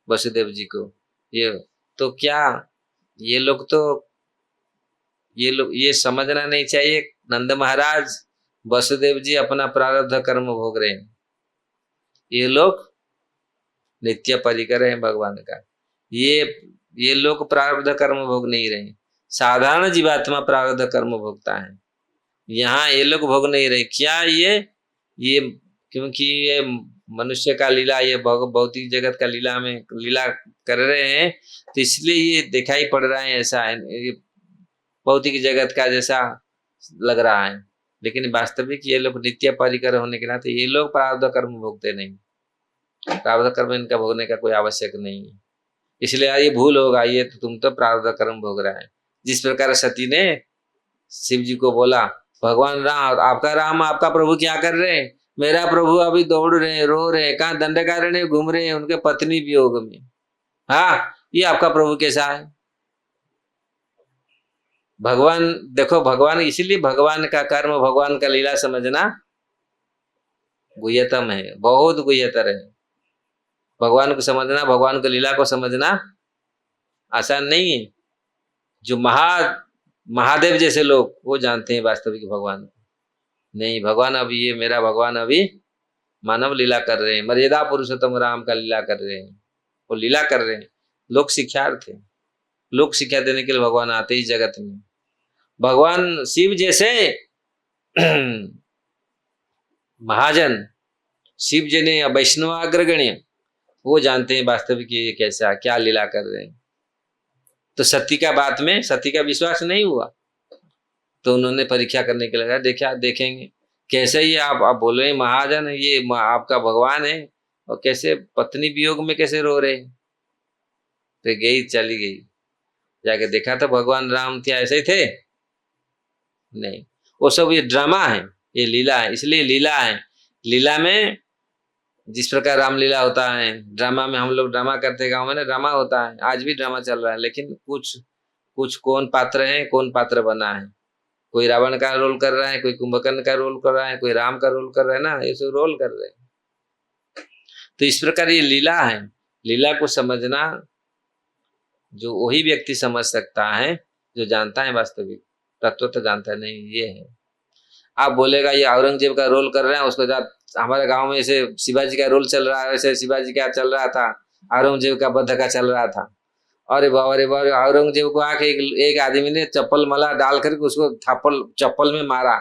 वसुदेव जी को। ये तो क्या ये लोग ये समझना नहीं चाहिए, नंद महाराज वसुदेव जी अपना प्रारब्ध कर्म भोग रहे हैं, ये लोग नित्य परिकर है भगवान का। ये लोग प्रारब्ध कर्म भोग नहीं रहे। साधारण जीवात्मा प्रारब्ध कर्म भोगता है, यहाँ ये लोग भोग नहीं रहे। क्या ये क्योंकि ये मनुष्य का लीला, ये भौतिक जगत का लीला कर रहे हैं, तो इसलिए ये दिखाई पड़ रहा है ऐसा है, ये भौतिक जगत का जैसा लग रहा है। लेकिन वास्तविक ये लोग नित्य परिकर होने के नाते ये लोग प्रारब्ध कर्म भोगते नहीं। प्रारब्ध कर्म इनका भोगने का कोई आवश्यक नहीं है। इसलिए ये भूल होगा, ये तो तुम तो प्रारब्ध कर्म भोग रहा है। जिस प्रकार सती ने शिव जी को बोला, भगवान राम, आपका प्रभु क्या कर रहे हैं? मेरा प्रभु अभी दौड़ रहे हैं, रो रहे हैं, कहाँ दंडकारण्य घूम रहे हैं उनके पत्नी वियोग में। हाँ, ये आपका प्रभु कैसा है? भगवान देखो, भगवान, इसीलिए भगवान का कर्म, भगवान का लीला समझना गुह्यतम है, बहुत गुह्यतर है। भगवान को समझना, भगवान की लीला को समझना आसान नहीं है। जो महादेव जैसे लोग वो जानते हैं वास्तविक भगवान को। नहीं, भगवान अभी ये मेरा भगवान अभी मानव लीला कर रहे हैं, मर्यादा पुरुषोत्तम राम का लीला कर रहे हैं, वो लीला कर रहे हैं। लोग शिक्षार्थ थे, लोग शिक्षा देने के लिए भगवान आते ही जगत में। भगवान शिव जैसे महाजन, शिव जी ने वैष्णव अग्रगण्य, वो जानते हैं वास्तविक ये कैसा क्या लीला कर रहे हैं। तो सती का बात में सती का विश्वास नहीं हुआ, तो उन्होंने परीक्षा करने के लिए देखेंगे कैसे ये आप बोल रहे हैं महाजन, ये आपका भगवान है, और कैसे पत्नी वियोग में कैसे रो रहे हैं। तो चली गई। जाके देखा तो भगवान राम क्या ऐसे ही थे? नहीं, वो सब ये ड्रामा है, ये लीला है। इसलिए लीला है, लीला में जिस प्रकार रामलीला होता है, ड्रामा में हम लोग ड्रामा करते हैं, गाँव में ना ड्रामा होता है, आज भी ड्रामा चल रहा है। लेकिन कुछ कुछ कौन पात्र है, कौन पात्र बना है, कोई रावण का रोल कर रहा है, कोई कुंभकर्ण का रोल कर रहा है, कोई राम का रोल कर रहा है ना, ये सब रोल कर रहे हैं। तो इस प्रकार ये लीला है। लीला को समझना जो वही व्यक्ति समझ सकता है जो जानता है वास्तविक तत्व, तो जानता है नहीं ये है। आप बोलेगा ये औरंगजेब का रोल कर रहे हैं, उसको हमारे गांव में ऐसे शिवाजी का रोल चल रहा है, वैसे शिवाजी का चल रहा था, औरंगजेब का बद्ध का चल रहा था। अरे बाबा रे बाबा, औरंगजेब को आके एक आदमी ने चप्पल मला डाल करके उसको थप्पड़ चप्पल में मारा।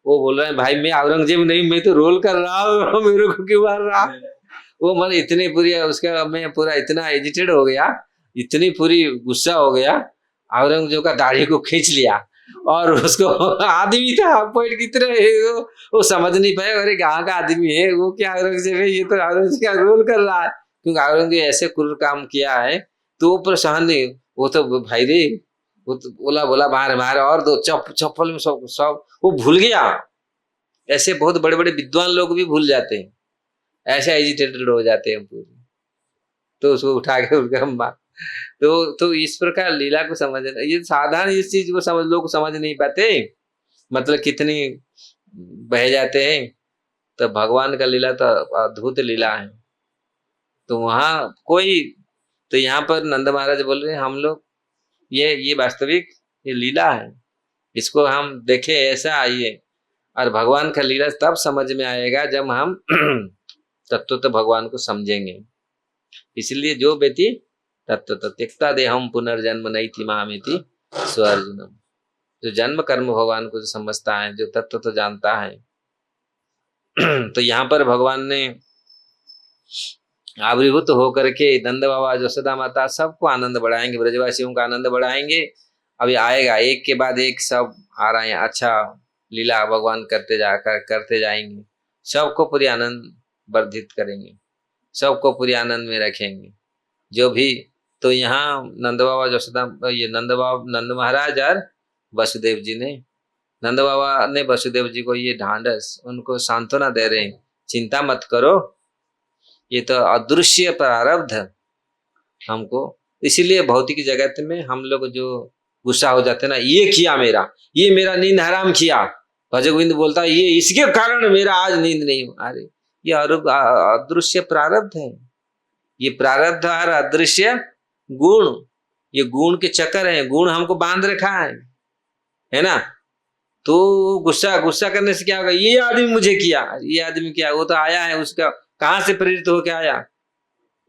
वो बोल रहे हैं भाई मैं औरंगजेब नहीं, मैं तो रोल कर रहा हूँ, मेरे को क्यों मार रहा। वो मतलब इतनी पूरी उसका मैं पूरा इतना एजिटेड हो गया, इतनी पूरी गुस्सा हो गया, औरंगजेब का दाढ़ी को खींच लिया और उसको आदमी था पॉइंट कितने वो समझ नहीं पाए, अरे कहाँ का आदमी है वो, क्या औरंगजेब है, ये तो औरंगजेब का रोल कर रहा है। क्योंकि औरंगजेब ऐसे क्रूर काम किया है तो वो पर सहन नहीं, वो तो भाई रे, वो तो बोला बोला मार मार और दो चप्पल में सब सब वो भूल गया। ऐसे बहुत बड़े बड़े विद्वान लोग भी भूल जाते हैं, ऐसे एजिटेटेड हो जाते हैं पूरे, तो उसको उठा के उनका मार। तो इस प्रकार लीला को समझना, ये साधारण इस चीज को समझ लोग समझ नहीं पाते, मतलब कितनी बह जाते हैं। तो भगवान का लीला तो अद्भुत लीला है। तो वहां कोई, तो यहाँ पर नंद महाराज बोल रहे हैं हम लोग ये वास्तविक ये लीला है, इसको हम देखे ऐसा आइए। और भगवान का लीला तब समझ में आएगा जब हम तत्व तो भगवान को समझेंगे। इसलिए जो व्यक्ति तत्व तो त्यक्ता देहम पुनर्जन्म नहीं थी मामेति स्वर्जुनम, जो जन्म कर्म भगवान को जो समझता है, जो तत्व तो जानता है। तो यहाँ पर भगवान ने आविर्भूत होकर के नंद बाबा यशोदा माता सबको आनंद बढ़ाएंगे, ब्रजवासियों का आनंद बढ़ाएंगे। अभी आएगा एक के बाद एक सब आ रहे हैं, अच्छा लीला भगवान करते जाएंगे, सबको पूरी आनंद वर्धित करेंगे, सबको पूरी आनंद में रखेंगे जो भी। तो यहाँ नंद बाबा यशोदा, ये नंद महाराज और वसुदेव जी ने, नंद बाबा ने वसुदेव जी को ये ढांढस, उनको सांत्वना दे रहे हैं, चिंता मत करो, ये तो अदृश्य प्रारब्ध हमको। इसीलिए भौतिक जगत में हम लोग जो गुस्सा हो जाते ना, ये किया मेरा, ये मेरा नींद हराम किया, भज गोविंद बोलता है ये इसके कारण मेरा आज नींद नहीं हुआ। अरे ये अदृश्य प्रारब्ध है, ये प्रारब्ध और अदृश्य गुण, ये गुण के चक्कर है, गुण हमको बांध रखा है ना। तो गुस्सा करने से क्या होगा, ये आदमी मुझे किया, ये आदमी क्या, वो तो आया है, उसका कहाँ से प्रेरित होके आया,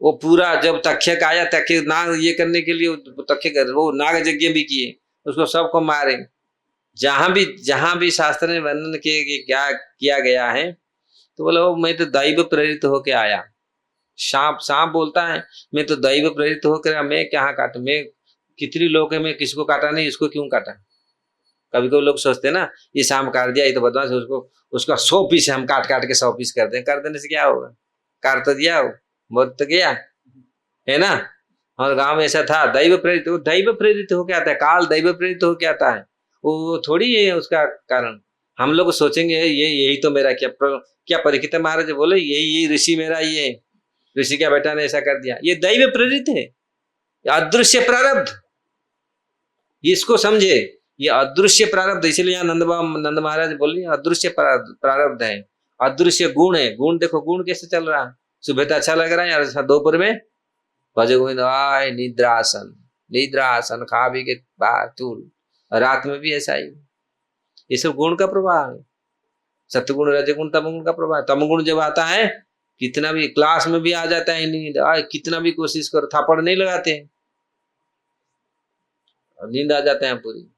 वो पूरा जब तक्षक आया, तक्षक नाग ये करने के लिए, तक्षक वो नाग यज्ञ भी किए, उसको सबको मारे। जहां भी शास्त्र ने वर्णन किए कि क्या किया गया है, तो बोला वो मैं तो दैव प्रेरित होके आया। सांप बोलता है मैं तो दैव प्रेरित होकर, मैं क्या काटू, मैं कितनी लोग है, मैं किसको काटा नहीं, इसको क्यों काटा। कभी कभी लोग सोचते हैं ना ये सांप काट दिया, ये तो बदमाश है, उसका 100 पीस हम काट के 100 पीस कर दें, कर देने से क्या होगा, काट तो दिया, मर तो गया, है ना। और गांव में ऐसा था, दैव प्रेरित, वो दैव प्रेरित होके आता है, काल दैव प्रेरित होके आता है, वो थोड़ी है उसका कारण। हम लोग सोचेंगे यही तो मेरा क्या परीक्षित महाराज बोले यही ऋषि मेरा, ये ऋषि का बेटा ने ऐसा कर दिया, ये दैव प्रेरित है, अदृश्य प्रारब्ध, इसको समझे, ये अदृश्य प्रारब्ध। इसलिए यहाँ नंद महाराज बोले अदृश्य प्रारब्ध है, अदृश्य गुण है। गुण देखो, गुण कैसे चल रहा है, सुबह तो अच्छा लग रहा है यार, दोपहर में भज गोविंद आय निद्रासन खा भी के बातुल, रात में भी ऐसा ही, ये सब गुण का प्रभाव है, सत्गुण रजगुण तमगुण का प्रभाव। तमगुण जब आता है, कितना भी क्लास में भी आ जाता है नींद, कितना भी कोशिश करो थापड़ नहीं लगाते हैं, नींद आ जाते हैं पूरी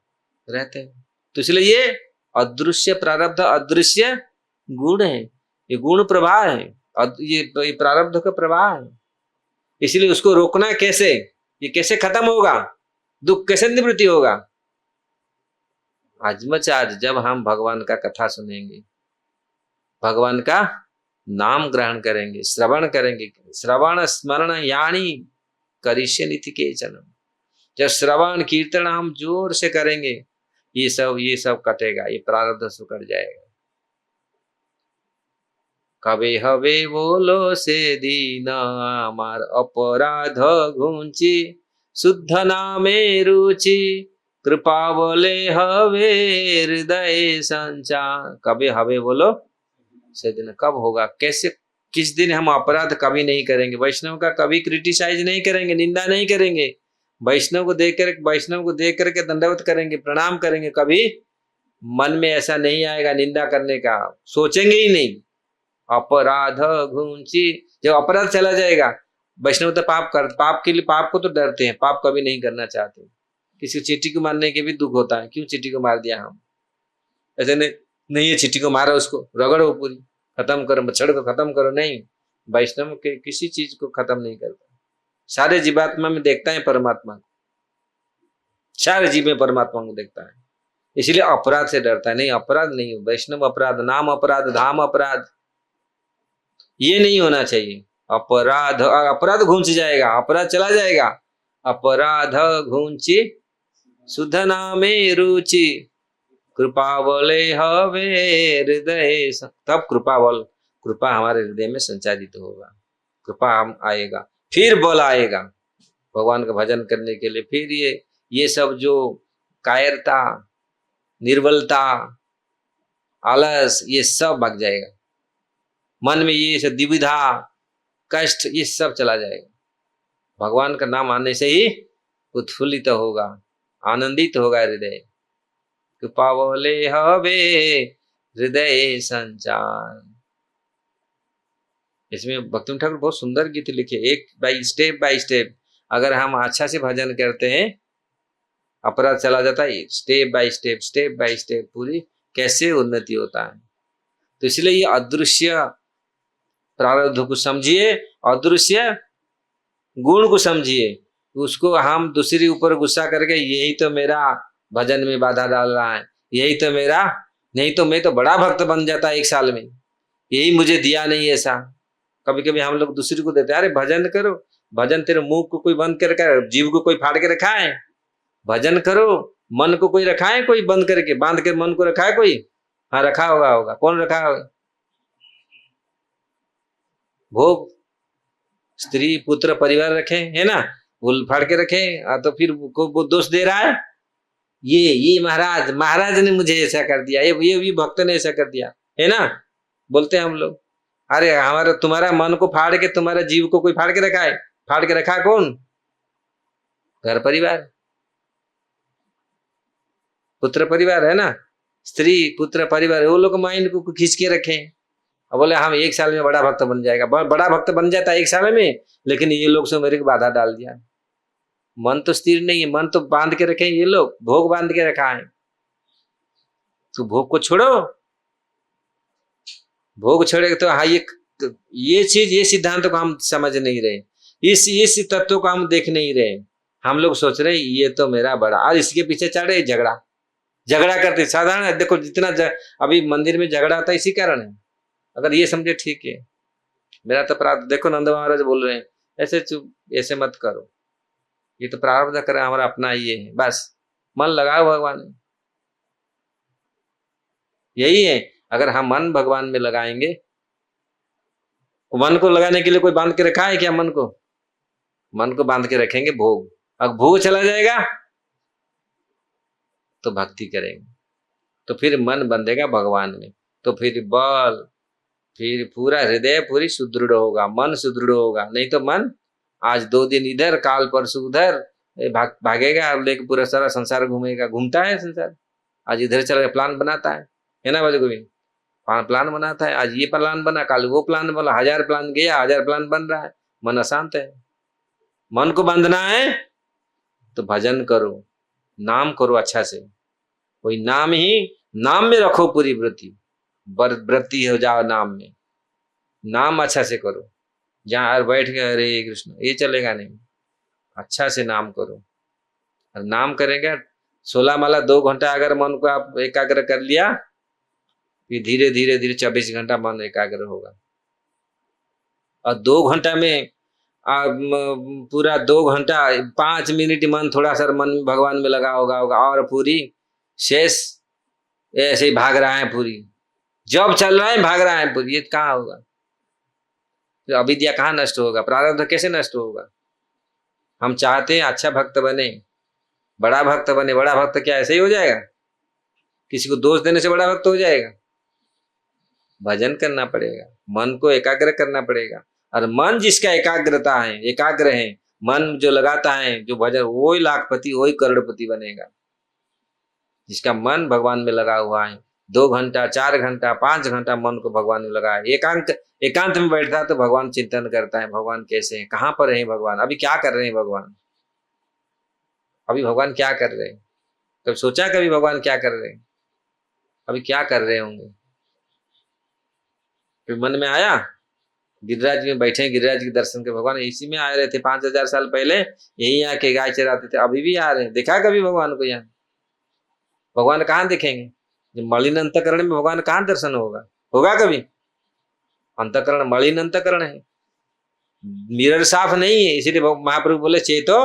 रहते हैं। तो इसलिए ये अदृश्य प्रारब्ध अदृश्य गुण है, ये गुण प्रवाह है, ये प्रारब्ध का प्रवाह है। इसलिए उसको रोकना कैसे, ये कैसे खत्म होगा, दुख कैसे निवृत्ति होगा। आज जब हम भगवान का कथा सुनेंगे, भगवान का नाम ग्रहण करेंगे, श्रवण करेंगे, श्रवण स्मरण यानी करिष्य नीति के चलन, जब श्रवण कीर्तन हम जोर से करेंगे, ये सब कटेगा, ये प्रारब्ध सब कट जाएगा। कबे हवे बोलो से दीन आमार अपराध घुंची, शुद्ध नामे रुचि कृपा बोले हवे हृदय संचार। कबे हवे बोलो से दिन, कब होगा, कैसे, किस दिन हम अपराध कभी नहीं करेंगे, वैष्णव का कभी क्रिटिसाइज नहीं करेंगे, निंदा नहीं करेंगे, वैष्णव को देख करके दंडवत करेंगे, प्रणाम करेंगे, कभी मन में ऐसा नहीं आएगा निंदा करने का, सोचेंगे ही नहीं। अपराध घुंची, जब अपराध चला जाएगा, वैष्णव तो पाप के लिए, पाप को तो डरते हैं, पाप कभी नहीं करना चाहते। किसी चिट्ठी को मारने के भी दुख होता है, क्यों चिट्ठी को मार दिया हम, ऐसे नहीं ये चिट्ठी को मारो, उसको रगड़ो, पूरी खत्म करो, मच्छर को खत्म करो, नहीं, वैष्णव के किसी चीज को खत्म नहीं करता। सारे जीवात्मा में देखता है परमात्मा को, सारे जीव में परमात्मा को देखता है, इसलिए अपराध से डरता है। नहीं, अपराध नहीं, वैष्णव अपराध, नाम अपराध, धाम अपराध, ये नहीं होना चाहिए। अपराध घूंच जाएगा, अपराध चला जाएगा। अपराध घूंची शुद्ध नामे रुचि कृपा बोले हवे हृदय, तब कृपा हमारे हृदय में संचारित होगा, कृपा हम आएगा, फिर बल आएगा भगवान का भजन करने के लिए। फिर ये सब जो कायरता, निर्बलता, आलस, ये सब भाग जाएगा, मन में ये सब दुविधा, कष्ट, ये सब चला जाएगा। भगवान का नाम आने से ही उत्फुल्लित होगा, आनंदित होगा हृदय। कृपा बोले हवे हृदय संचार। इसमें भक्ति ठाकुर बहुत सुंदर गीत लिखे, एक बाई स्टेप अगर हम अच्छा से भजन करते हैं, अपराध चला जाता है, स्टेप बाय स्टेप पूरी कैसे उन्नति होता है। तो इसलिए ये अदृश्य प्रारब्ध को समझिए, अदृश्य गुण को समझिए, उसको हम दूसरी ऊपर गुस्सा करके यही तो मेरा भजन में बाधा डाल रहा है, यही तो मेरा, नहीं तो मैं तो बड़ा भक्त बन जाता एक साल में, यही मुझे दिया नहीं ऐसा। कभी कभी हम लोग दूसरे को देते हैं, अरे भजन करो, भजन तेरे मुंह को कोई बंद करके, जीव को कोई फाड़ के रखा है, भजन करो, मन को कोई रखा है, कोई बंद करके, बांध के मन को रखा है कोई? हाँ रखा होगा, कौन रखा होगा? भोग, स्त्री, पुत्र, परिवार रखे है ना, वो फाड़ के रखे, तो फिर वो दोष दे रहा है, ये महाराज ने मुझे ऐसा कर दिया, ये भक्त ने ऐसा कर दिया, है ना, बोलते हैं हम लोग। अरे हमारा तुम्हारा मन को फाड़ के, तुम्हारा जीव को कोई फाड़ के रखा है? फाड़ के रखा कौन? घर परिवार, पुत्र परिवार है ना, स्त्री पुत्र परिवार, वो लोग माइंड को खींच के रखे और बोले हम एक साल में बड़ा भक्त बन जाएगा। बड़ा भक्त बन जाता है एक साल में, लेकिन ये लोग से मेरे को बाधा डाल दिया। मन तो स्थिर नहीं है, मन तो बांध के रखे, ये लोग भोग बांध के रखा है। तो भोग को छोड़ो, भोग छोड़े तो हाँ, ये चीज, ये सिद्धांत को हम समझ नहीं रहे, इस तत्व को हम देख नहीं रहे। हम लोग सोच रहे ये तो मेरा बड़ा, और इसके पीछे चढ़े झगड़ा करते। साधारण देखो, जितना अभी मंदिर में झगड़ा आता है इसी कारण है। अगर ये समझे ठीक है, मेरा तो प्रारब्ध, देखो नंद महाराज बोल रहे हैं ऐसे चुप, ऐसे मत करो, ये तो प्रारब्ध करे हमारा अपना, ये है बस, मन लगाओ भगवान में, यही है। अगर हम मन भगवान में लगाएंगे, मन को लगाने के लिए कोई बांध के रखा है क्या? मन को बांध के रखेंगे भोग, अब भोग चला जाएगा तो भक्ति करेंगे, तो फिर मन बंधेगा भगवान में, तो फिर बल, फिर पूरा हृदय पूरी सुदृढ़ होगा, मन सुदृढ़ होगा। नहीं तो मन आज 2 दिन इधर, काल परसों उधर भागेगा, लेके पूरा सारा संसार घूमता है संसार। आज इधर चला, प्लान बनाता है ना बाजू गोविंद, प्लान बनाता है, आज ये प्लान बना, कल वो प्लान बना, 1000 प्लान गया, 1000 प्लान बन रहा है, मन अशांत है। मन को बांधना है तो भजन करो, नाम करो अच्छा से, कोई नाम में रखो पूरी वृत्ति हो जाओ नाम में, नाम अच्छा से करो। जहां बैठ के हरे कृष्ण, ये चलेगा नहीं, अच्छा से नाम करो। और नाम करेंगे 16 माला 2 घंटा अगर मन को आप एकाग्र कर लिया, फिर धीरे धीरे 24 घंटा मन एकाग्र होगा। और 2 घंटा में पूरा 2 घंटा 5 मिनट मन थोड़ा सा मन भगवान में लगा होगा और पूरी शेष ऐसे ही भाग रहा है, पूरी जब चल रहा है भाग रहा है पूरी, ये कहाँ होगा? तो अविद्या कहाँ नष्ट होगा? प्रारब्ध कैसे नष्ट होगा? हम चाहते हैं अच्छा भक्त बने, बड़ा भक्त बने। बड़ा भक्त क्या ऐसे ही हो जाएगा? किसी को दोष देने से बड़ा भक्त हो जाएगा? भजन करना पड़ेगा, मन को एकाग्र करना पड़ेगा। और मन जिसका एकाग्रता है, एकाग्र है, मन जो लगाता है, जो भजन, वही लाखपति वही करोड़पति बनेगा। जिसका मन भगवान में लगा हुआ है, 2 घंटा 4 घंटा 5 घंटा मन को भगवान में लगा है, एकांत में बैठता है तो भगवान चिंतन करता है, भगवान कैसे हैं, कहाँ पर है भगवान, अभी क्या कर रहे हैं भगवान, अभी भगवान क्या कर रहे हैं? कभी सोचा कभी भगवान क्या कर रहे हैं, अभी क्या कर रहे होंगे? फिर मन में आया गिरिराज में बैठे, गिरिराज के दर्शन के, भगवान इसी में आ रहे थे 5000 साल पहले, यही आके गाय चराते थे, अभी भी आ रहे हैं। देखा कभी भगवान को? यहाँ भगवान कहाँ दिखेंगे? जब मलिन अंतकरण में भगवान कहाँ दर्शन होगा? होगा कभी? अंतकरण मलिन अंतकरण है, मिरर साफ नहीं है, इसीलिए महाप्रभु बोले चेतो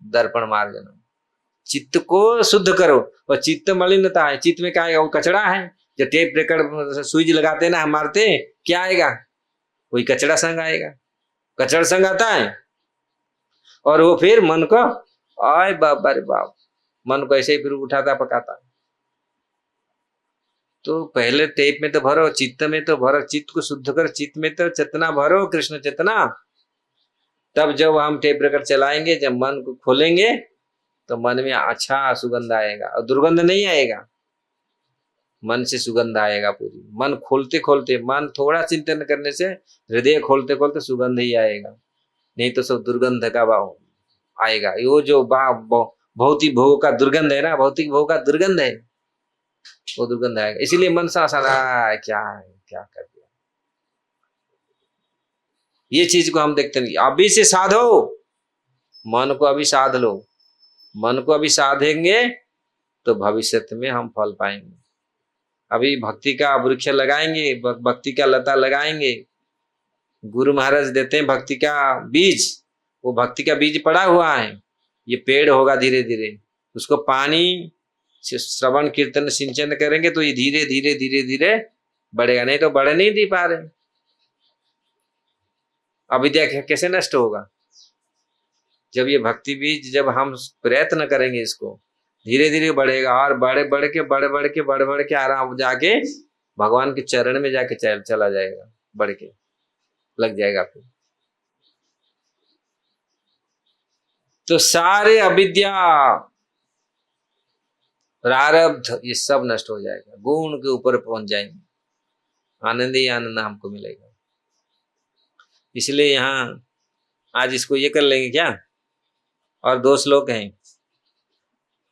दर्पण मार्जन, चित्त को शुद्ध करो। और चित्त मलिनता है, चित्त में क्या आएगा? वो कचरा है। जो टेप रेकर्ड सुई लगाते हैं ना, हम मारते हैं, क्या आएगा? कोई कचरा संग आएगा, कचरा संग आता है। और वो फिर मन को, आय बाप रे बाप, मन को ऐसे ही फिर उठाता पकाता। तो पहले टेप में तो भरो, चित्त में तो भरो, चित्त को शुद्ध कर, चित्त में तो चेतना भरो, कृष्ण चेतना। तब जब हम टेप रेकर्ड चलाएंगे, जब मन को खोलेंगे तो मन में अच्छा सुगंध आएगा, और दुर्गंध नहीं आएगा, मन से सुगंध आएगा पूरी। मन खोलते खोलते, मन थोड़ा चिंतन करने से, हृदय खोलते खोलते सुगंध ही आएगा, नहीं तो सब दुर्गंध का भाव आएगा। वो जो भौतिक भोग का दुर्गंध है ना, भौतिक भोग का दुर्गंध है, वो दुर्गंध आएगा। इसीलिए मन सा क्या है, क्या कर दिया, ये चीज को हम देखते नहीं। अभी से साधो, मन को अभी साध लो, मन को अभी साधेंगे तो भविष्य में हम फल पाएंगे। अभी भक्ति का वृक्ष लगाएंगे, भक्ति का लता लगाएंगे, गुरु महाराज देते हैं भक्ति का बीज, वो भक्ति का बीज पड़ा हुआ है, ये पेड़ होगा धीरे धीरे, उसको पानी श्रवण कीर्तन सिंचन करेंगे तो ये धीरे धीरे धीरे धीरे बढ़ेगा, नहीं तो बढ़ नहीं दे पा रहे। अविद्या कैसे नष्ट होगा? जब ये भक्ति बीज, जब हम प्रयत्न करेंगे, इसको धीरे धीरे बढ़ेगा, और बढ़ के आराम जाके भगवान के चरण में जाके चला जाएगा, बढ़ के लग जाएगा फिर। तो सारे अविद्या प्रारब्ध ये सब नष्ट हो जाएगा, गुण के ऊपर पहुंच जाएंगे, आनंद ही आनंद हमको मिलेगा। इसलिए यहाँ आज इसको ये कर लेंगे क्या? और 2 श्लोक हैं।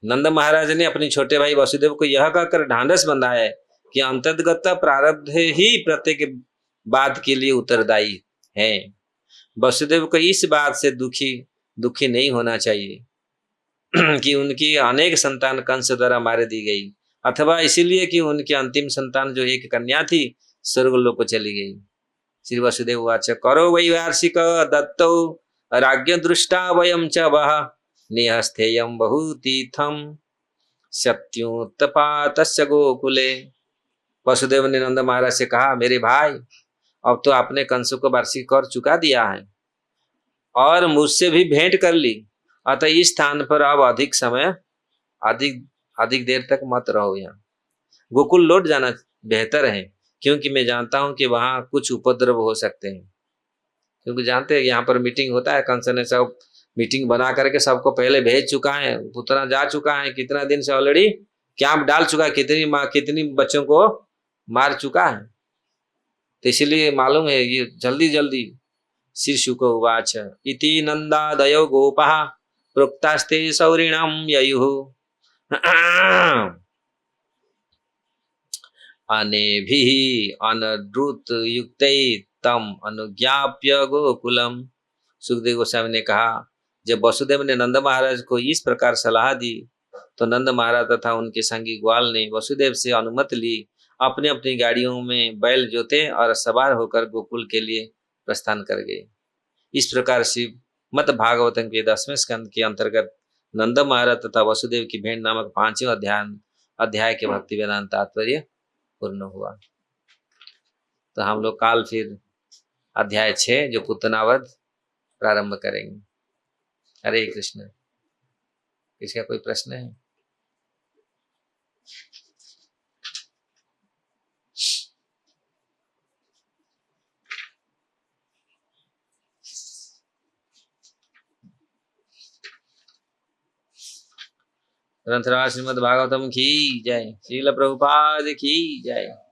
नंद महाराज ने अपने छोटे भाई वसुदेव को यह कहकर ढांढस बंधाया है कि अंतर्गत प्रारब्ध ही प्रत्येक बात के लिए उत्तरदायी है। वसुदेव को इस बात से दुखी नहीं होना चाहिए कि उनकी अनेक संतान कंस द्वारा मार दी गई, अथवा इसीलिए कि उनकी अंतिम संतान जो एक कन्या थी स्वर्गलोक को चली गई। श्री वसुदेव वाच करो वै वार्षिक दत्तौ राज्ञ दृष्टा वयम च वह निहस्थेयम बहुतीर्थम सत्योत्पातस्य गोकुले। वसुदेव ने नंद महाराज से कहा, मेरे भाई, अब तो आपने कंस को वार्षिक कर चुका दिया है और मुझसे भी भेंट कर ली, अतः इस स्थान पर अब अधिक समय अधिक देर तक मत रहो, यहाँ गोकुल लौट जाना बेहतर है, क्योंकि मैं जानता हूं कि वहां कुछ उपद्रव हो सकते हैं। क्योंकि जानते हैं यहाँ पर मीटिंग होता है, कंस ने सब मीटिंग बना करके सबको पहले भेज चुका है, उतना जा चुका है, कितना दिन से ऑलरेडी कैंप डाल चुका है, कितनी बच्चों को मार चुका है। तो इसलिए मालूम है ये जल्दी जल्दी। श्री शुक उवाच इति नंदादयो गोपः प्रोक्तास्ते सौरिणाम ययुः अनेभिः अनद्रुत युक्तैः तम अनुज्ञाप्य गोकुलम। सुखदेव गोस्वामी ने कहा, जब वसुदेव ने नंद महाराज को इस प्रकार सलाह दी तो नंद महाराज तथा उनके संगी ग्वाल ने वसुदेव से अनुमति ली, अपनी अपनी गाड़ियों में बैल जोते और सवार होकर गोकुल के लिए प्रस्थान कर गए। इस प्रकार श्रीमद् भागवतम के 10वें स्कंद के अंतर्गत नंद महाराज तथा वसुदेव की भेंट नामक 5वें अध्याय के भक्ति वेदांत तात्पर्य पूर्ण हुआ। तो हम लोग काल फिर अध्याय 6 जो पुतनावध प्रारंभ करेंगे। हरे कृष्ण। इसका कोई प्रश्न है? ग्रंथराज श्रीमद् भागवतम की जय। श्रील प्रभुपाद की जय।